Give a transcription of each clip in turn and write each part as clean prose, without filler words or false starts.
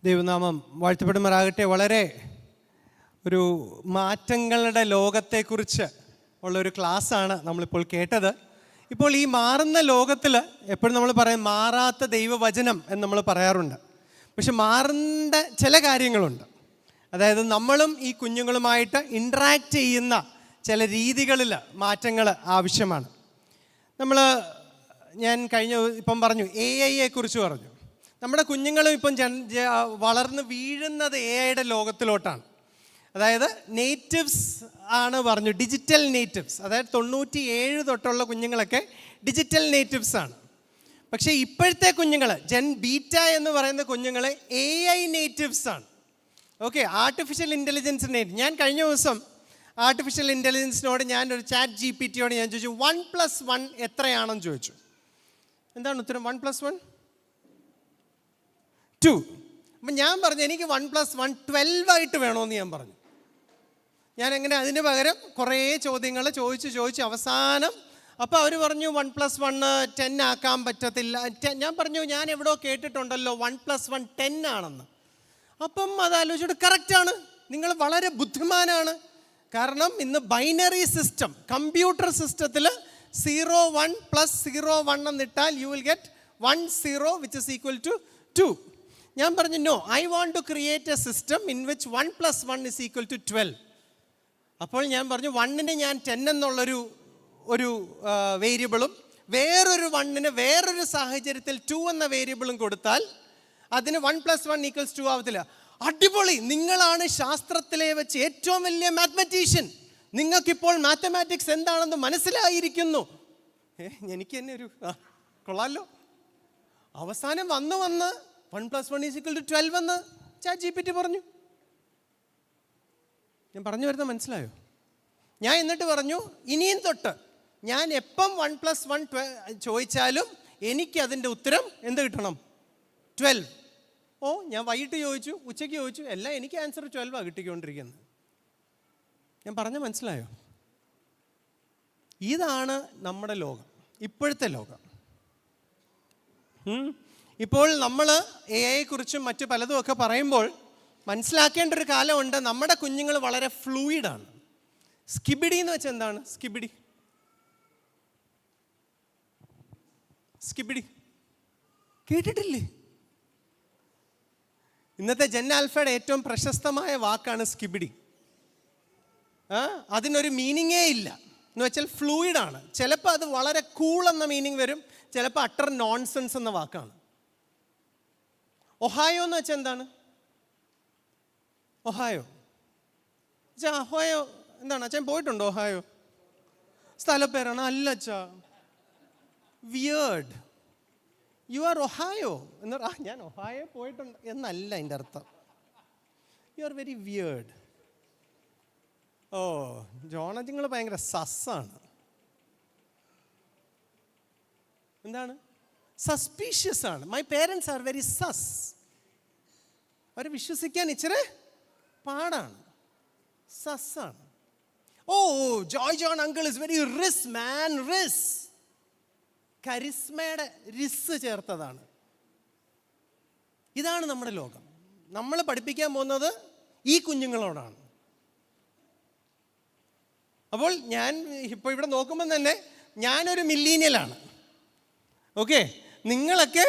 ദൈവനാമം വാഴ്ത്തപ്പെടുമാറാകട്ടെ. വളരെ ഒരു മാറ്റങ്ങളുടെ ലോകത്തെക്കുറിച്ച് ഉള്ളൊരു ക്ലാസ്സാണ് നമ്മളിപ്പോൾ കേട്ടത്. ഇപ്പോൾ ഈ മാറുന്ന ലോകത്തിൽ എപ്പോഴും നമ്മൾ പറയും മാറാത്ത ദൈവവചനം എന്ന് നമ്മൾ പറയാറുണ്ട്. പക്ഷെ മാറേണ്ട ചില കാര്യങ്ങളുണ്ട്. അതായത് നമ്മളും ഈ കുഞ്ഞുങ്ങളുമായിട്ട് ഇൻട്രാക്റ്റ് ചെയ്യുന്ന ചില രീതികളിൽ മാറ്റങ്ങൾ ആവശ്യമാണ്. ഞാൻ ഇപ്പം പറഞ്ഞു AI കുറിച്ച് പറഞ്ഞു. നമ്മുടെ കുഞ്ഞുങ്ങളും ഇപ്പം വളർന്ന് വീഴുന്നത് AI ലോകത്തിലോട്ടാണ്. അതായത് നേറ്റീവ്സ് ആണ് പറഞ്ഞു, ഡിജിറ്റൽ നേറ്റീവ്സ്. അതായത് 97 തൊട്ടുള്ള കുഞ്ഞുങ്ങളൊക്കെ ഡിജിറ്റൽ നേറ്റീവ്സ് ആണ്. പക്ഷേ ഇപ്പോഴത്തെ കുഞ്ഞുങ്ങൾ ജെൻ ബീറ്റ എന്ന് പറയുന്ന കുഞ്ഞുങ്ങൾ AI നേറ്റീവ്സ് ആണ്. Okay, artificial intelligence native. ഞാൻ കഴിഞ്ഞ ദിവസം ആർട്ടിഫിഷ്യൽ ഇൻ്റലിജൻസിനോട് ഞാനൊരു ചാറ്റ് GPT ഞാൻ ചോദിച്ചു 1+1 എത്രയാണെന്ന് ചോദിച്ചു. എന്താണ് ഉത്തരം? 1+1 2. അപ്പം ഞാൻ പറഞ്ഞു എനിക്ക് 1+1 12 വേണമെന്ന് ഞാൻ പറഞ്ഞു. ഞാൻ എങ്ങനെ അതിന് പകരം കുറേ ചോദ്യങ്ങൾ ചോദിച്ച് അവസാനം അപ്പോൾ അവർ പറഞ്ഞു 1+1 10 ആക്കാൻ പറ്റത്തില്ല. ഞാൻ പറഞ്ഞു ഞാൻ എവിടെയോ കേട്ടിട്ടുണ്ടല്ലോ 1+1 10 ആണെന്ന്. അപ്പം അതാലോചിച്ചിട്ട് കറക്റ്റാണ്, നിങ്ങൾ വളരെ ബുദ്ധിമാനാണ്. കാരണം ഇന്ന് ബൈനറി സിസ്റ്റം, കമ്പ്യൂട്ടർ സിസ്റ്റത്തിൽ 0 1 + 0 1 എന്നിട്ടാൽ you will get 1 0 which is equal to 2. ഞാൻ പറഞ്ഞു no, I want to create a system in which 1+1 is equal to 12. അപ്പോൾ ഞാൻ പറഞ്ഞു 1-ന് ഞാൻ 10 എന്നുള്ളൊരു വേരിയബിളും വേറൊരു 1-ന് വേറൊരു സാഹചര്യത്തിൽ 2 എന്ന വേരിയബിളും കൊടുത്താൽ അതിന് 1+1 = 2 ആവത്തില്ല. അടിപൊളി, നിങ്ങളാണ് ശാസ്ത്രത്തിലെ വെച്ച് ഏറ്റവും വലിയ മാത്തമാറ്റീഷ്യൻ, നിങ്ങൾക്കിപ്പോൾ മാത്തമാറ്റിക്സ് എന്താണെന്ന് മനസ്സിലായിരിക്കുന്നു. എനിക്ക് തന്നെ ഒരു കൊള്ളാമല്ലോ. അവസാനം വന്ന് 1+1 = 12 എന്ന് ചാറ്റ് GPT പറഞ്ഞു. ഞാൻ പറഞ്ഞു വരുന്നത് മനസ്സിലായോ? ഞാൻ എന്നിട്ട് പറഞ്ഞു ഇനിയും തൊട്ട് ഞാൻ എപ്പം 1+1 ചോദിച്ചാലും എനിക്ക് അതിൻ്റെ ഉത്തരം എന്ത് കിട്ടണം? 12. ഞാൻ വൈകിട്ട് ചോദിച്ചു, ഉച്ചയ്ക്ക് ചോദിച്ചു, എല്ലാം എനിക്ക് ആൻസർ 12 കിട്ടിക്കൊണ്ടിരിക്കുന്നത്. ഞാൻ പറഞ്ഞ മനസ്സിലായോ? ഇതാണ് നമ്മുടെ ലോകം, ഇപ്പോഴത്തെ ലോകം. ഇപ്പോൾ നമ്മൾ AI കുറിച്ചും മറ്റു പലതും ഒക്കെ പറയുമ്പോൾ മനസ്സിലാക്കേണ്ട ഒരു കാലമുണ്ട്. നമ്മുടെ കുഞ്ഞുങ്ങൾ വളരെ ഫ്ലൂയിഡാണ്. സ്കിബിഡി എന്ന് വെച്ചാൽ എന്താണ്? സ്കിബിഡി കേട്ടിട്ടില്ലേ? ഇന്നത്തെ ജെൻ ആൽഫയുടെ ഏറ്റവും പ്രശസ്തമായ വാക്കാണ് സ്കിബിഡി. അതിനൊരു മീനിങ്ങേ ഇല്ല എന്ന് വെച്ചാൽ ഫ്ലൂയിഡാണ്. ചിലപ്പോൾ അത് വളരെ കൂൾ എന്ന മീനിങ് വരും, ചിലപ്പോൾ അട്ടർ നോൺസെൻസ് എന്ന വാക്കാണ്. ഒഹായോ എന്ന് വെച്ചാൽ എന്താണ്? ഒഹായോ എന്താണ്? അച്ഛൻ പോയിട്ടുണ്ടോ ഒഹായോ? സ്ഥലപ്പേരാണ്? അല്ല അച്ഛാ, വിയേർഡ്. യു ആർ ഒഹായോ എന്ന് ഞാൻ ഒഹായോ പോയിട്ടുണ്ട് എന്നല്ല അതിൻ്റെ അർത്ഥം. You are very weird. ജോണജിങ്ങൾ ഭയങ്കര സസ്സാണ്. എന്താണ്? സസ്പീഷ്യസ് ആണ്. My parents are very sus. അവരെ വിശ്വസിക്കാൻ ഇച്ചിരി പാടാണ്, സസ്സാണ്. Joy John uncle is very rizz man. Rizz കരിസ്മയുടെ റിസ് ചേർത്തതാണ്. ഇതാണ് നമ്മുടെ ലോകം. നമ്മൾ പഠിപ്പിക്കാൻ പോകുന്നത് ഈ കുഞ്ഞുങ്ങളോടാണ്. അപ്പോൾ ഞാൻ ഇപ്പോൾ ഇവിടെ നോക്കുമ്പോൾ തന്നെ ഞാനൊരു മില്ലീനിയലാണ്. ഓക്കെ, നിങ്ങളൊക്കെ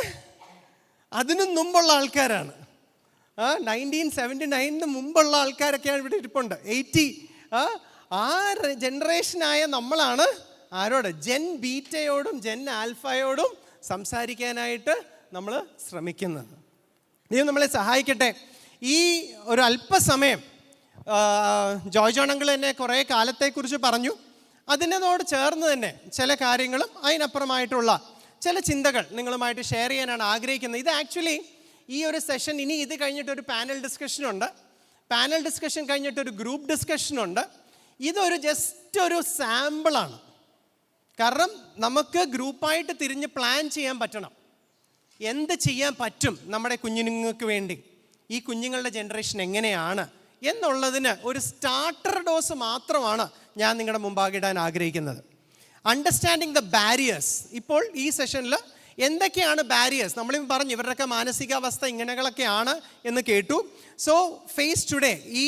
അതിനും മുമ്പുള്ള ആൾക്കാരാണ്. 1979 മുമ്പുള്ള ആൾക്കാരൊക്കെയാണ് ഇവിടെ ഇരിപ്പുണ്ട്. 80 ആ ജനറേഷനായ നമ്മളാണ് ആരോട്? ജെൻ ബീറ്റയോടും ജെൻ ആൽഫയോടും സംസാരിക്കാനായിട്ട് നമ്മൾ ശ്രമിക്കുന്നത്. ദൈവം നമ്മളെ സഹായിക്കട്ടെ. ഈ ഒരു അല്പസമയം ജോയ് ജോൺ അങ്കിൾ തന്നെ കുറേ കാലത്തെക്കുറിച്ച് പറഞ്ഞു. അതിനോട് ചേർന്ന് തന്നെ ചില കാര്യങ്ങളും അതിനപ്പുറമായിട്ടുള്ള ചില ചിന്തകൾ നിങ്ങളുമായിട്ട് ഷെയർ ചെയ്യാനാണ് ആഗ്രഹിക്കുന്നത്. ഇത് ആക്ച്വലി ഈ ഒരു സെഷൻ ഇനി ഇത് കഴിഞ്ഞിട്ടൊരു പാനൽ ഡിസ്കഷനുണ്ട്. പാനൽ ഡിസ്കഷൻ കഴിഞ്ഞിട്ടൊരു ഗ്രൂപ്പ് ഡിസ്കഷനുണ്ട്. ഇതൊരു ജസ്റ്റ് ഒരു സാമ്പിളാണ്. കാരണം നമുക്ക് ഗ്രൂപ്പായിട്ട് തിരിഞ്ഞ് പ്ലാൻ ചെയ്യാൻ പറ്റണം. എന്ത് ചെയ്യാൻ പറ്റും നമ്മുടെ കുഞ്ഞുങ്ങൾക്ക് വേണ്ടി, ഈ കുഞ്ഞുങ്ങളുടെ ജനറേഷൻ എങ്ങനെയാണ് എന്നുള്ളതിന് ഒരു സ്റ്റാർട്ടർ ഡോസ് മാത്രമാണ് ഞാൻ നിങ്ങളുടെ മുമ്പാകെ ഇടാൻ ആഗ്രഹിക്കുന്നത്. Understanding the barriers. ഇപ്പോൾ ഈ സെഷനിൽ എന്തൊക്കെയാണ് ബാരിയേഴ്സ്? നമ്മളിപ്പോൾ പറഞ്ഞു ഇവരുടെയൊക്കെ മാനസികാവസ്ഥ ഇങ്ങനെകളൊക്കെയാണ് എന്ന് കേട്ടു. സോ ഫേസ് ടുഡേ ഈ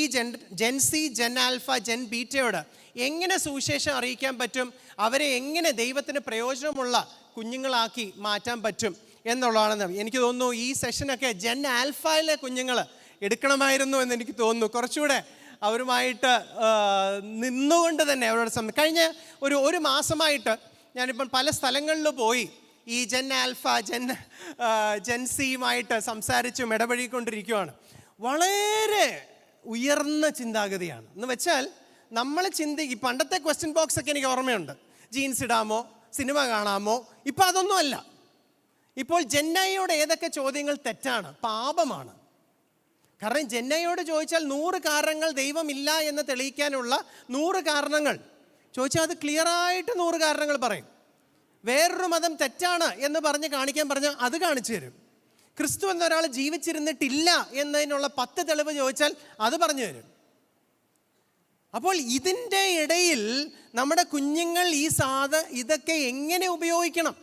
gen Z, gen alpha, gen ബീറ്റയോട് എങ്ങനെ സുവിശേഷം അറിയിക്കാൻ പറ്റും, അവരെ എങ്ങനെ ദൈവത്തിന് പ്രയോജനമുള്ള കുഞ്ഞുങ്ങളാക്കി മാറ്റാൻ പറ്റും എന്നുള്ളതാണെന്ന് എനിക്ക് തോന്നുന്നു. ഈ സെഷനൊക്കെ ജെൻ ആൽഫയിലെ കുഞ്ഞുങ്ങൾ എടുക്കണമായിരുന്നു എന്ന് എനിക്ക് തോന്നുന്നു. കുറച്ചുകൂടെ അവരുമായിട്ട് നിന്നുകൊണ്ട് തന്നെ അവരോട് കഴിഞ്ഞ ഒരു മാസമായിട്ട് ഞാനിപ്പം പല സ്ഥലങ്ങളിൽ പോയി ഈ ജെൻ ആൽഫ, ജെൻ സിയുമായിട്ട് സംസാരിച്ചും ഇടപഴകിക്കൊണ്ടിരിക്കുകയാണ്. വളരെ ഉയർന്ന ചിന്താഗതിയാണ്. എന്ന് വെച്ചാൽ നമ്മൾ ഈ പണ്ടത്തെ ക്വസ്റ്റ്യൻ ബോക്സ് ഒക്കെ എനിക്ക് ഓർമ്മയുണ്ട്. ജീൻസ് ഇടാമോ, സിനിമ കാണാമോ? ഇപ്പം അതൊന്നും അല്ല. ഇപ്പോൾ ജെന്നയോട് ഏതൊക്കെ ചോദ്യങ്ങൾ തെറ്റാണ്, പാപമാണ്. കാരണം ജെന്നയോട് ചോദിച്ചാൽ 100 കാരണങ്ങൾ ദൈവമില്ല എന്ന് തെളിയിക്കാനുള്ള 100 കാരണങ്ങൾ ചോദിച്ചാൽ അത് ക്ലിയറായിട്ട് 100 കാരണങ്ങൾ പറയും. വേറൊരു മതം തെറ്റാണ് എന്ന് പറഞ്ഞ് കാണിക്കാൻ പറഞ്ഞാൽ അത് കാണിച്ചു തരും. ക്രിസ്തു എന്നൊരാൾ ജീവിച്ചിരുന്നിട്ടില്ല എന്നതിനുള്ള 10 തെളിവ് ചോദിച്ചാൽ അത് പറഞ്ഞു തരും. അപ്പോൾ ഇതിൻ്റെ ഇടയിൽ നമ്മുടെ കുഞ്ഞുങ്ങൾ ഇതൊക്കെ എങ്ങനെ ഉപയോഗിക്കണം,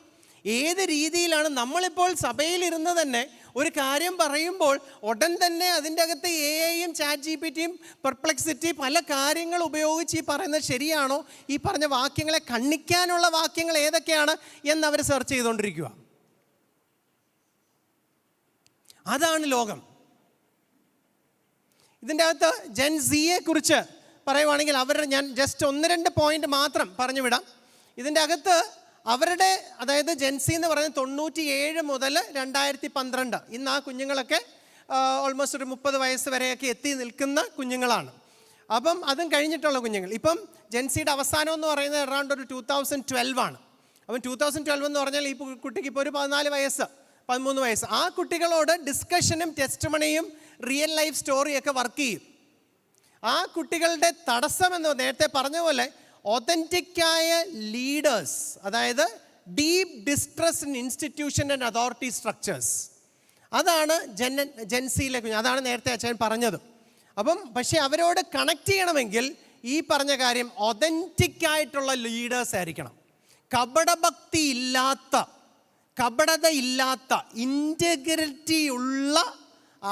ഏത് രീതിയിലാണ്? നമ്മളിപ്പോൾ സഭയിലിരുന്ന് തന്നെ ഒരു കാര്യം പറയുമ്പോൾ ഉടൻ തന്നെ അതിൻ്റെ അകത്ത് AI-യും ChatGPT-യും പെർപ്ലെക്സിറ്റി പല കാര്യങ്ങൾ ഉപയോഗിച്ച് ഈ പറയുന്നത് ശരിയാണോ, ഈ പറഞ്ഞ വാക്യങ്ങളെ ഖണ്ഡിക്കാനുള്ള വാക്യങ്ങൾ ഏതൊക്കെയാണ് എന്നവർ സെർച്ച് ചെയ്തുകൊണ്ടിരിക്കുക. അതാണ് ലോകം. ഇതിൻ്റെ അകത്ത് ജെൻ സിയെ കുറിച്ച് പറയുവാണെങ്കിൽ ഞാൻ ജസ്റ്റ് 1-2 പോയിന്റ് മാത്രം പറഞ്ഞു വിടാം. ഇതിൻ്റെ അകത്ത് അവരുടെ, അതായത് ജെൻസി എന്ന് പറയുന്നത് 97 മുതൽ 2012 ഇന്ന് ആ കുഞ്ഞുങ്ങളൊക്കെ ഓൾമോസ്റ്റ് ഒരു 30 വയസ്സ് വരെയൊക്കെ എത്തി നിൽക്കുന്ന കുഞ്ഞുങ്ങളാണ്. അപ്പം അതും കഴിഞ്ഞിട്ടുള്ള കുഞ്ഞുങ്ങൾ. ഇപ്പം ജെൻസിയുടെ അവസാനം എന്ന് പറയുന്നത് അറൗണ്ട് ഒരു 2012 ആണ്. അപ്പം 2012 എന്ന് പറഞ്ഞാൽ ഈ കുട്ടിക്ക് ഇപ്പോൾ ഒരു 14 വയസ്സ് 13 വയസ്സ്. ആ കുട്ടികളോട് ഡിസ്കഷനും ടെസ്റ്റ്മണിയും റിയൽ ലൈഫ് സ്റ്റോറിയൊക്കെ വർക്ക് ചെയ്യും. ആ കുട്ടികളുടെ തടസ്സം എന്ന് നേരത്തെ പറഞ്ഞ പോലെ ഒതൻറ്റിക്കായ ലീഡേഴ്സ്, അതായത് deep distress in institution and authority structures, അതാണ് ജെൻസിയിലെ കുഞ്ഞ്. അതാണ് നേരത്തെ അച്ഛൻ പറഞ്ഞത്. അപ്പം പക്ഷേ അവരോട് കണക്ട് ചെയ്യണമെങ്കിൽ ഈ പറഞ്ഞ കാര്യം ഒതൻറ്റിക്കായിട്ടുള്ള ലീഡേഴ്സ് ആയിരിക്കണം. കപടത ഇല്ലാത്ത ഇൻറ്റഗ്രിറ്റി ഉള്ള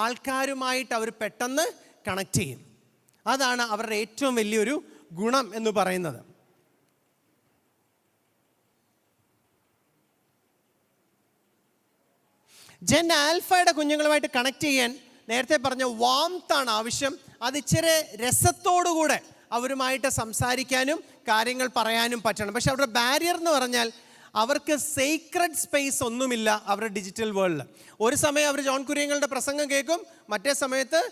ആൾക്കാരുമായിട്ട് അവർ പെട്ടെന്ന് കണക്ട് ചെയ്യും. അതാണ് അവരുടെ ഏറ്റവും വലിയൊരു ഗുണം എന്ന് പറയുന്നത്. ജെൻ ആൽഫയുടെ കുഞ്ഞുങ്ങളുമായിട്ട് കണക്ട് ചെയ്യാൻ നേരത്തെ പറഞ്ഞ വാംതാണ് ആവശ്യം. അത് ഇച്ചിരി രസത്തോടുകൂടെ അവരുമായിട്ട് സംസാരിക്കാനും കാര്യങ്ങൾ പറയാനും പറ്റണം. പക്ഷെ അവരുടെ ബാരിയർ എന്ന് പറഞ്ഞാൽ അവർക്ക് സീക്രട്ട് സ്പേസ് ഒന്നുമില്ല അവരുടെ ഡിജിറ്റൽ വേൾഡിൽ. ഒരു സമയം അവർ ജോൺ കുര്യങ്ങളുടെ പ്രസംഗം കേൾക്കും, മറ്റേ സമയത്ത്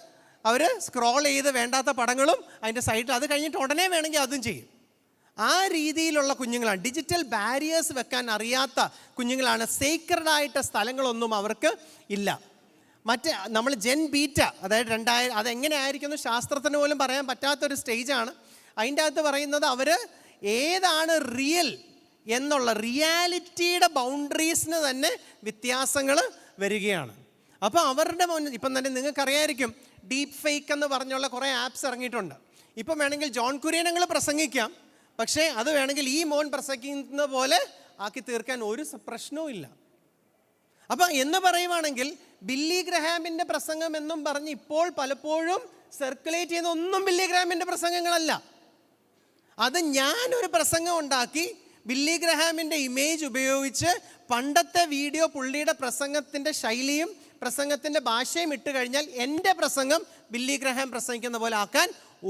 അവർ സ്ക്രോൾ ചെയ്ത് വേണ്ടാത്ത പടങ്ങളും അതിൻ്റെ സൈഡിൽ, അത് കഴിഞ്ഞിട്ട് ഉടനെ വേണമെങ്കിൽ അതും ചെയ്യും. ആ രീതിയിലുള്ള കുഞ്ഞുങ്ങളാണ്. ഡിജിറ്റൽ ബാരിയേഴ്സ് വെക്കാൻ അറിയാത്ത കുഞ്ഞുങ്ങളാണ്. സീക്രട്ടായിട്ട് സ്ഥലങ്ങളൊന്നും അവർക്ക് ഇല്ല. മറ്റേ നമ്മൾ ജെൻ ബീറ്റ, അതായത് 2000, അതെങ്ങനെ ആയിരിക്കുന്നു ശാസ്ത്രത്തിന് പോലും പറയാൻ പറ്റാത്തൊരു സ്റ്റേജാണ്. അതിൻ്റെ അകത്ത് പറയുന്നത് അവർ ഏതാണ് റിയൽ എന്നുള്ള റിയാലിറ്റിയുടെ ബൗണ്ടറീസിന് തന്നെ വ്യത്യാസങ്ങൾ വരികയാണ്. അപ്പോൾ അവരുടെ ഇപ്പം തന്നെ നിങ്ങൾക്കറിയായിരിക്കും ഡീപ്പ് ഫേക്ക് എന്ന് പറഞ്ഞുള്ള കുറേ ആപ്സ് ഇറങ്ങിയിട്ടുണ്ട്. ഇപ്പം വേണമെങ്കിൽ ജോൺ കുര്യനങ്ങൾ പ്രസംഗിക്കാം, പക്ഷേ അത് വേണമെങ്കിൽ ഈ മോൻ പ്രസംഗിക്കുന്ന പോലെ ആക്കി തീർക്കാൻ ഒരു പ്രശ്നവും ഇല്ല. അപ്പം എന്ന് പറയുവാണെങ്കിൽ ബില്ലി ഗ്രഹാമിൻ്റെ പ്രസംഗം എന്നും പറഞ്ഞ് ഇപ്പോൾ പലപ്പോഴും സർക്കുലേറ്റ് ചെയ്യുന്ന ഒന്നും ബില്ലി ഗ്രഹാമിൻ്റെ പ്രസംഗങ്ങളല്ല. അത് ഞാനൊരു പ്രസംഗം ഉണ്ടാക്കി ബില്ലി ഗ്രഹാമിൻ്റെ ഇമേജ് ഉപയോഗിച്ച് പണ്ടത്തെ വീഡിയോ പുള്ളിയുടെ പ്രസംഗത്തിൻ്റെ ശൈലിയും പ്രസംഗത്തിൻ്റെ ഭാഷയും ഇട്ട് കഴിഞ്ഞാൽ എൻ്റെ പ്രസംഗം ബില്ലി ഗ്രഹാം പ്രസംഗിക്കുന്ന പോലെ ആക്കാൻ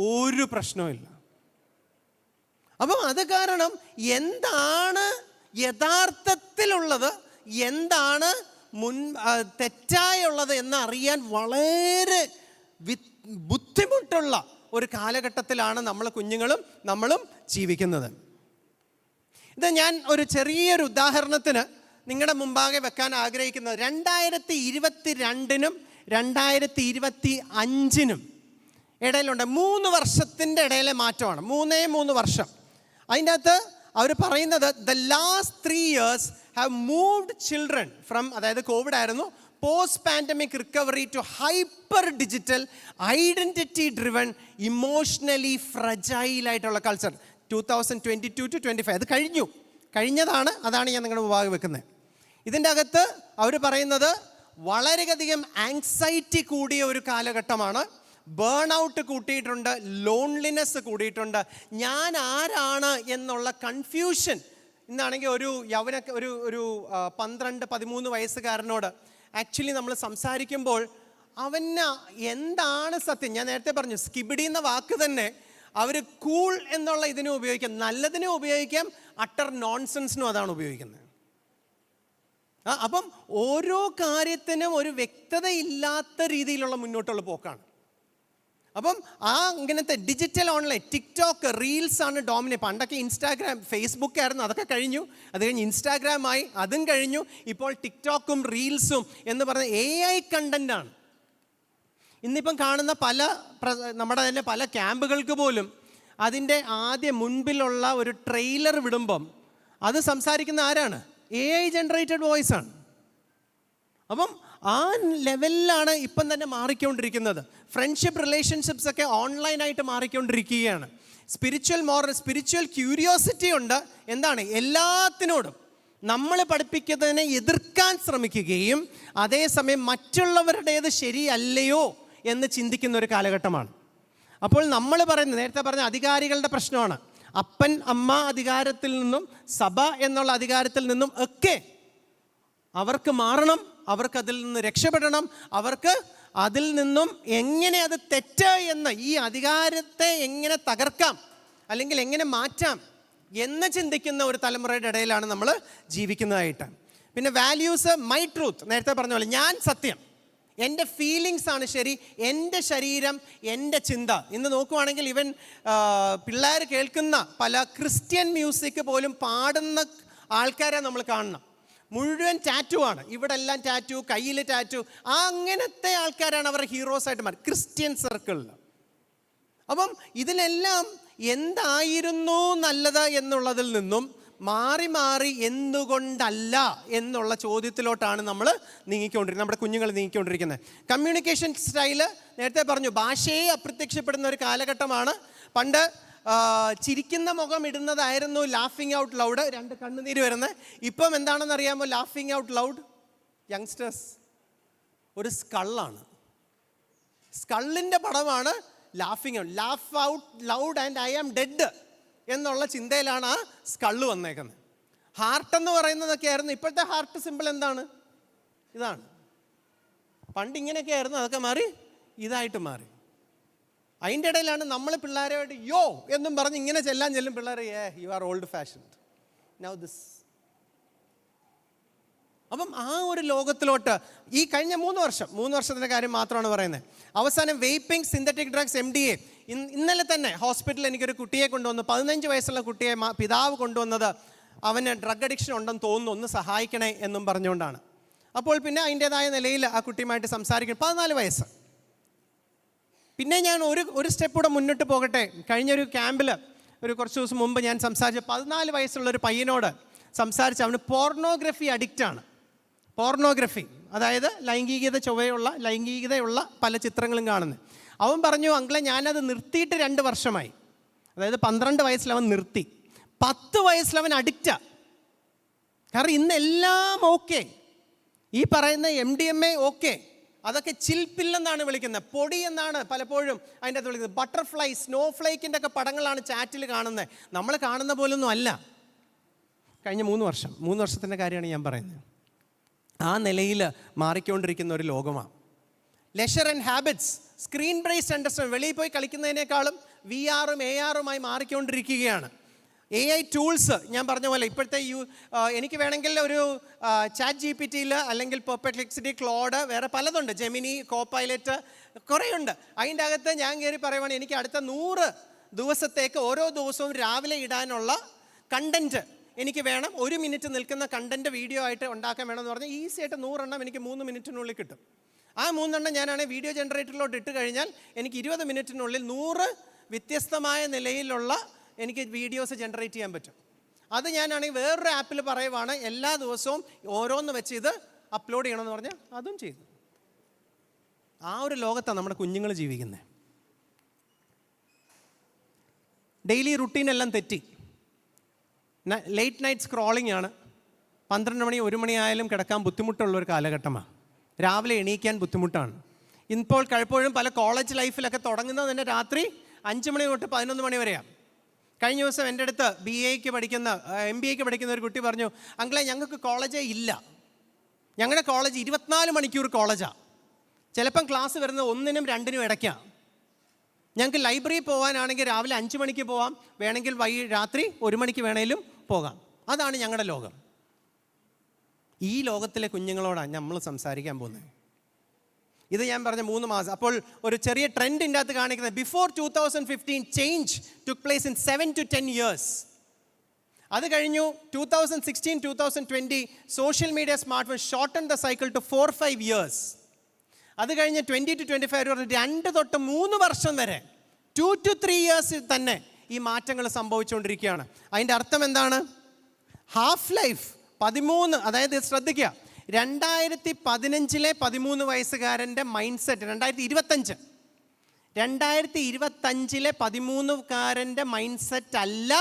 ഒരു പ്രശ്നവുമില്ല. അപ്പം അത് കാരണം എന്താണ് യഥാർത്ഥത്തിലുള്ളത്, എന്താണ് തെറ്റായുള്ളത് എന്നറിയാൻ വളരെ ബുദ്ധിമുട്ടുള്ള ഒരു കാലഘട്ടത്തിലാണ് കുഞ്ഞുങ്ങളും നമ്മളും ജീവിക്കുന്നത്. ഇത് ഞാൻ ഒരു ചെറിയൊരു ഉദാഹരണത്തിന് നിങ്ങളുടെ മുമ്പാകെ വെക്കാൻ ആഗ്രഹിക്കുന്നത് 2022-നും 2025-നും ഇടയിലുണ്ട് 3 വർഷത്തിൻ്റെ ഇടയിലെ മാറ്റമാണ്. 3 വർഷം. അതിൻ്റെ അകത്ത് അവർ പറയുന്നത് the last 3 years have moved children from, അതായത് കോവിഡ് ആയിരുന്നു, post pandemic recovery to hyper digital identity driven emotionally ഫ്രജൈലായിട്ടുള്ള കൾച്ചർ. 2022 to 25 അത് കഴിഞ്ഞതാണ്. അതാണ് ഞാൻ നിങ്ങളുടെ മുമ്പാകെ വെക്കുന്നത്. ഇതിൻ്റെ അകത്ത് അവർ പറയുന്നത് വളരെയധികം ആങ്സൈറ്റി കൂടിയ ഒരു കാലഘട്ടമാണ്. ബേൺ ഔട്ട് കൂട്ടിയിട്ടുണ്ട്, ലോൺലിനെസ് കൂടിയിട്ടുണ്ട്, ഞാൻ ആരാണ് എന്നുള്ള കൺഫ്യൂഷൻ. ഇന്നാണെങ്കിൽ ഒരു ഒരു 12-13 വയസ്സുകാരനോട് ആക്ച്വലി നമ്മൾ സംസാരിക്കുമ്പോൾ അവന് എന്താണ് സത്യം, ഞാൻ നേരത്തെ പറഞ്ഞു സ്കിബിഡി എന്ന വാക്ക് തന്നെ അവർ കൂൾ എന്നുള്ള ഇതിനും ഉപയോഗിക്കാം, നല്ലതിനും ഉപയോഗിക്കാം, അട്ടർ നോൺസെൻസിനും അതാണ് ഉപയോഗിക്കുന്നത്. അപ്പം ഓരോ കാര്യത്തിനും ഒരു വ്യക്തതയില്ലാത്ത രീതിയിലുള്ള മുന്നോട്ടുള്ള പോക്കാണ്. അപ്പം ഇങ്ങനത്തെ ഡിജിറ്റൽ ഓൺലൈൻ, ടിക്ടോക്ക്, റീൽസ് ആണ് ഡോമിനേറ്റ്. പണ്ടൊക്കെ ഇൻസ്റ്റാഗ്രാം, ഫേസ്ബുക്ക് ആയിരുന്നു, അതൊക്കെ കഴിഞ്ഞു. അത് കഴിഞ്ഞ് ഇൻസ്റ്റാഗ്രാമായി, അതും കഴിഞ്ഞു. ഇപ്പോൾ ടിക്ടോക്കും റീൽസും എന്ന് പറഞ്ഞ AI കണ്ടൻ്റാണ്. ഇന്നിപ്പം കാണുന്ന നമ്മുടെ തന്നെ പല ക്യാമ്പുകൾക്ക് പോലും അതിൻ്റെ മുൻപിലുള്ള ഒരു ട്രെയിലർ വിടുമ്പം അത് സംസാരിക്കുന്ന ആരാണ്? AI ജനറേറ്റഡ് വോയിസ് ആണ്. അപ്പം ആ ലെവലിലാണ് ഇപ്പം തന്നെ മാറിക്കൊണ്ടിരിക്കുന്നത്. ഫ്രണ്ട്ഷിപ്പ് റിലേഷൻഷിപ്സ് ഒക്കെ ഓൺലൈനായിട്ട് മാറിക്കൊണ്ടിരിക്കുകയാണ്. സ്പിരിച്വൽ ക്യൂരിയോസിറ്റി ഉണ്ട്. എന്താണ്? എല്ലാത്തിനോടും നമ്മൾ പഠിപ്പിക്കുന്നതിനെ എതിർക്കാൻ ശ്രമിക്കുകയും അതേസമയം മറ്റുള്ളവരുടേത് ശരിയല്ലയോ എന്ന് ചിന്തിക്കുന്ന ഒരു കാലഘട്ടമാണ്. അപ്പോൾ നമ്മൾ നേരത്തെ പറഞ്ഞ അധികാരികളുടെ പ്രശ്നമാണ്. അപ്പൻ അമ്മ അധികാരത്തിൽ നിന്നും സഭ എന്നുള്ള അധികാരത്തിൽ നിന്നും ഒക്കെ അവർക്ക് മാറണം, അവർക്ക് അതിൽ നിന്ന് രക്ഷപ്പെടണം, അവർക്ക് അതിൽ നിന്നും എങ്ങനെ അത് തെറ്റ് എന്ന്, ഈ അധികാരത്തെ എങ്ങനെ തകർക്കാം അല്ലെങ്കിൽ എങ്ങനെ മാറ്റാം എന്ന് ചിന്തിക്കുന്ന ഒരു തലമുറയുടെ ഇടയിലാണ് നമ്മൾ ജീവിക്കുന്നതായിട്ട്. പിന്നെ വാല്യൂസ്, മൈ ട്രൂത്ത്, നേരത്തെ പറഞ്ഞ പോലെ ഞാൻ സത്യം, എൻ്റെ ഫീലിങ്സ് ആണ് ശരി, എൻ്റെ ശരീരം, എൻ്റെ ചിന്ത. ഇന്ന് നോക്കുവാണെങ്കിൽ ഇവൻ പിള്ളേർ കേൾക്കുന്ന പല ക്രിസ്ത്യൻ മ്യൂസിക് പോലും പാടുന്ന ആൾക്കാരെ നമ്മൾ കാണണം. മുഴുവൻ ടാറ്റു ആണ്, ഇവിടെ എല്ലാം ടാറ്റു, കയ്യിൽ ടാറ്റു. അങ്ങനത്തെ ആൾക്കാരാണ് അവരുടെ ഹീറോസായിട്ട് മാറി ക്രിസ്ത്യൻ സർക്കിളിൽ. അപ്പം ഇതിനെല്ലാം എന്തായിരുന്നു നല്ലത് എന്നുള്ളതിൽ നിന്നും മാറി എന്തുകൊണ്ടല്ല എന്നുള്ള ചോദ്യത്തിലോട്ടാണ് നമ്മൾ നീങ്ങിക്കൊണ്ടിരിക്കുന്നത്, നമ്മുടെ കുഞ്ഞുങ്ങൾ നീങ്ങിക്കൊണ്ടിരിക്കുന്നത്. കമ്മ്യൂണിക്കേഷൻ സ്റ്റൈല് നേരത്തെ പറഞ്ഞു, ഭാഷയെ അപ്രത്യക്ഷപ്പെടുന്ന ഒരു കാലഘട്ടമാണ്. പണ്ട് ചിരിക്കുന്ന മുഖം ഇടുന്നതായിരുന്നു ലാഫിങ് ഔട്ട് ലൗഡ്, 2 കണ്ണുനീര് വരുന്നത്. ഇപ്പം എന്താണെന്ന് അറിയാമോ? ലാഫിങ് ഔട്ട് ലൗഡ് യങ്സ്റ്റേഴ്സ് ഒരു സ്കള്ളാണ്. സ്കള്ളിൻ്റെ പടമാണ് ലാഫിങ് out, laugh out loud and I am dead എന്നുള്ള ചിന്തയിലാണ് ആ സ്കള്ള് വന്നേക്കുന്നത്. ഹാർട്ട് എന്ന് പറയുന്നതൊക്കെ ആയിരുന്നു. ഇപ്പോഴത്തെ ഹാർട്ട് സിമ്പിൾ എന്താണ്? ഇതാണ്. പണ്ട് ഇങ്ങനെയൊക്കെ ആയിരുന്നു, അതൊക്കെ മാറി ഇതായിട്ട് മാറി. അതിൻ്റെ ഇടയിലാണ് നമ്മൾ പിള്ളേരുമായിട്ട് യോ എന്നും പറഞ്ഞ് ഇങ്ങനെ ചെല്ലും പിള്ളേർ, you are old fashioned now this. അപ്പം ആ ഒരു ലോകത്തിലോട്ട് ഈ കഴിഞ്ഞ 3 വർഷത്തിൻ്റെ കാര്യം മാത്രമാണ് പറയുന്നത്. അവസാനം വെയ്പ്പിംഗ്, സിന്തറ്റിക് ഡ്രഗ്സ്, MDA. ഇന്നലെ തന്നെ ഹോസ്പിറ്റലിൽ എനിക്കൊരു കുട്ടിയെ കൊണ്ടുവന്നു, 15 വയസ്സുള്ള കുട്ടിയെ പിതാവ് കൊണ്ടുവന്നത് അവന് ഡ്രഗ് അഡിക്ഷൻ ഉണ്ടെന്ന് തോന്നുന്നു, ഒന്ന് സഹായിക്കണേ എന്നും പറഞ്ഞുകൊണ്ടാണ്. അപ്പോൾ പിന്നെ അതിൻ്റെതായ നിലയിൽ ആ കുട്ടിയുമായിട്ട് സംസാരിക്കണം. 14 വയസ്സ്. പിന്നെ ഞാൻ ഒരു സ്റ്റെപ്പ് കൂടെ മുന്നോട്ട് പോകട്ടെ. കഴിഞ്ഞൊരു ക്യാമ്പിൽ കുറച്ച് ദിവസം മുമ്പ് ഞാൻ സംസാരിച്ച 14 വയസ്സുള്ളൊരു പയ്യനോട് സംസാരിച്ച് അവന് പോർണോഗ്രഫി അഡിക്റ്റാണ്. പോർണോഗ്രഫി അതായത് ലൈംഗികതയുള്ള പല ചിത്രങ്ങളും കാണുന്നത്. അവൻ പറഞ്ഞു, അങ്കിളെ ഞാനത് നിർത്തിയിട്ട് 2 വർഷമായി. അതായത് 12 വയസ്സിൽ അവൻ നിർത്തി, 10 വയസ്സിൽ അവൻ അഡിക്റ്റാ. കാരണം ഇന്നെല്ലാം ഓക്കെ, ഈ പറയുന്ന MDMA ഓക്കെ, അതൊക്കെ ചിൽപ്പില്ലെന്നാണ് വിളിക്കുന്നത്, പൊടി എന്നാണ് പലപ്പോഴും അതിൻ്റെ അകത്ത് വിളിക്കുന്നത്. ബട്ടർഫ്ലൈ, സ്നോ ഫ്ലേക്കിൻ്റെ ഒക്കെ പടങ്ങളാണ് ചാറ്റിൽ കാണുന്നത്, നമ്മൾ കാണുന്ന പോലൊന്നും അല്ല. കഴിഞ്ഞ 3 വർഷത്തിൻ്റെ കാര്യമാണ് ഞാൻ പറയുന്നത്. ആ നിലയിൽ മാറിക്കൊണ്ടിരിക്കുന്ന ഒരു ലോകമാണ്. Leisure and habits, screen based understanding, വെളിയിൽ പോയി കളിക്കുന്നതിനേക്കാളും VR-ഉം AR-ഉമായി മാറിക്കൊണ്ടിരിക്കുകയാണ്. AI ടൂൾസ് ഞാൻ പറഞ്ഞ പോലെ ഇപ്പോഴത്തെ എനിക്ക് വേണമെങ്കിൽ ഒരു ചാറ്റ് GPT അല്ലെങ്കിൽ പെർപ്ലെക്സിറ്റി, ക്ലോഡ്, വേറെ പലതുണ്ട്, ജെമിനി, കോപൈലറ്റ്, കുറേയുണ്ട്. അതിൻ്റെ അകത്ത് ഞാൻ കയറി പറയുവാണ്, എനിക്ക് അടുത്ത 100 ദിവസത്തേക്ക് ഓരോ ദിവസവും രാവിലെ ഇടാനുള്ള കണ്ടൻറ്റ് എനിക്ക് വേണം. 1 മിനിറ്റ് നിൽക്കുന്ന കണ്ടൻറ്റ് വീഡിയോ ആയിട്ട് ഉണ്ടാക്കാൻ വേണമെന്ന് പറഞ്ഞാൽ ഈസി ആയിട്ട് 100 എണ്ണം എനിക്ക് 3 മിനിറ്റിനുള്ളിൽ കിട്ടും. ആ 3 എണ്ണം ഞാനാണെങ്കിൽ വീഡിയോ ജനറേറ്ററിലോട്ട് ഇട്ട് കഴിഞ്ഞാൽ എനിക്ക് 20 മിനിറ്റിനുള്ളിൽ 100 വ്യത്യസ്തമായ നിലയിലുള്ള എനിക്ക് വീഡിയോസ് ജനറേറ്റ് ചെയ്യാൻ പറ്റും. അത് ഞാനാണെങ്കിൽ വേറൊരു ആപ്പിൽ പറയുവാണ്, എല്ലാ ദിവസവും ഓരോന്ന് വെച്ച് ഇത് അപ്ലോഡ് ചെയ്യണമെന്ന് പറഞ്ഞാൽ അതും ചെയ്തു. ആ ഒരു ലോകത്താണ് നമ്മുടെ കുഞ്ഞുങ്ങൾ ജീവിക്കുന്നത്. ഡെയിലി റുട്ടീനെല്ലാം തെറ്റി, ലേറ്റ് നൈറ്റ് സ്ക്രോളിംഗ് ആണ്. 12 മണി 1 മണി ആയാലും കിടക്കാൻ ബുദ്ധിമുട്ടുള്ള ഒരു കാലഘട്ടമാണ്. രാവിലെ എണീക്കാൻ ബുദ്ധിമുട്ടാണ്. ഇപ്പോൾ പലപ്പോഴും പല കോളേജ് ലൈഫിലൊക്കെ തുടങ്ങുന്നത് തന്നെ രാത്രി 5 മണി തൊട്ട് 11 മണി വരെയാണ്. കഴിഞ്ഞ ദിവസം എൻ്റെ അടുത്ത് MBA പഠിക്കുന്ന ഒരു കുട്ടി പറഞ്ഞു, അങ്കിളെ ഞങ്ങൾക്ക് കോളേജേ ഇല്ല, ഞങ്ങളുടെ കോളേജ് 24 മണിക്കൂർ കോളേജാണ്. ചിലപ്പം ക്ലാസ് വരുന്നത് 1-നും 2-നും ഇടയ്ക്കാണ്. ഞങ്ങൾക്ക് ലൈബ്രറി പോകാനാണെങ്കിൽ രാവിലെ 5 മണിക്ക് പോകാം, വേണമെങ്കിൽ രാത്രി 1 മണിക്ക് വേണേലും പോകാം. അതാണ് ഞങ്ങളുടെ ലോകം. ഈ ലോകത്തിലെ കുഞ്ഞുങ്ങളോടാണ് നമ്മൾ സംസാരിക്കാൻ പോകുന്നത്. ഇത് ഞാൻ പറഞ്ഞ 3 മാസം. അപ്പോൾ ഒരു ചെറിയ ട്രെൻഡിൻ്റെ അകത്ത് കാണിക്കുന്നത്, before 2015 change took place in 7 to 10 years. അത് കഴിഞ്ഞു 2016-2020 social media smart phone shorten the cycle to 4-5 years. അത് കഴിഞ്ഞ് 20 to 25 2 തൊട്ട് 3 വർഷം വരെ 2 to 3 years തന്നെ ഈ മാറ്റങ്ങൾ സംഭവിച്ചുകൊണ്ടിരിക്കുകയാണ്. അതിൻ്റെ അർത്ഥം എന്താണ്? ഹാഫ് ലൈഫ് 13, അതായത് ശ്രദ്ധിക്കുക, 2015 13 വയസ്സുകാരൻ്റെ മൈൻഡ് സെറ്റ് 2025 13 മൈൻഡ് സെറ്റ് അല്ല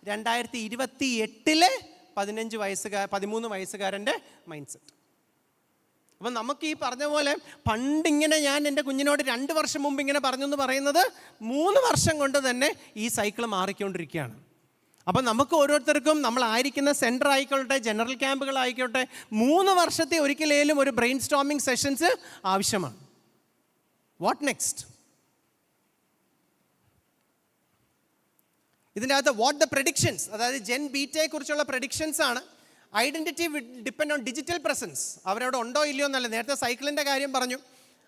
2028 13 വയസ്സുകാരൻ്റെ മൈൻഡ് സെറ്റ്. അപ്പം നമുക്ക് ഈ പറഞ്ഞ പോലെ പണ്ടിങ്ങനെ ഞാൻ എൻ്റെ കുഞ്ഞിനോട് 2 വർഷം മുമ്പ് ഇങ്ങനെ പറഞ്ഞു എന്ന് പറയുന്നത് 3 വർഷം കൊണ്ട് തന്നെ ഈ സൈക്കിൾ മാറിക്കൊണ്ടിരിക്കുകയാണ്. അപ്പം നമുക്ക് ഓരോരുത്തർക്കും നമ്മളായിരിക്കുന്ന സെൻറ്റർ ആയിക്കോട്ടെ, ജനറൽ ക്യാമ്പുകളായിക്കോട്ടെ, 3 വർഷത്തെ ഒരിക്കലേലും ഒരു ബ്രെയിൻ സ്റ്റോമിങ് സെഷൻസ് ആവശ്യമാണ്. What next? ഇതിൻ്റെ അകത്ത് വാട്ട് ദ പ്രഡിക്ഷൻസ്, അതായത് ജെൻ ബീറ്റയെ കുറിച്ചുള്ള പ്രഡിക്ഷൻസ് ആണ്. Identity depend on digital presence. അവരവിടെ ഉണ്ടോ ഇല്ലയോ എന്നല്ല, നേരത്തെ സൈക്കിളിൻ്റെ കാര്യം പറഞ്ഞു,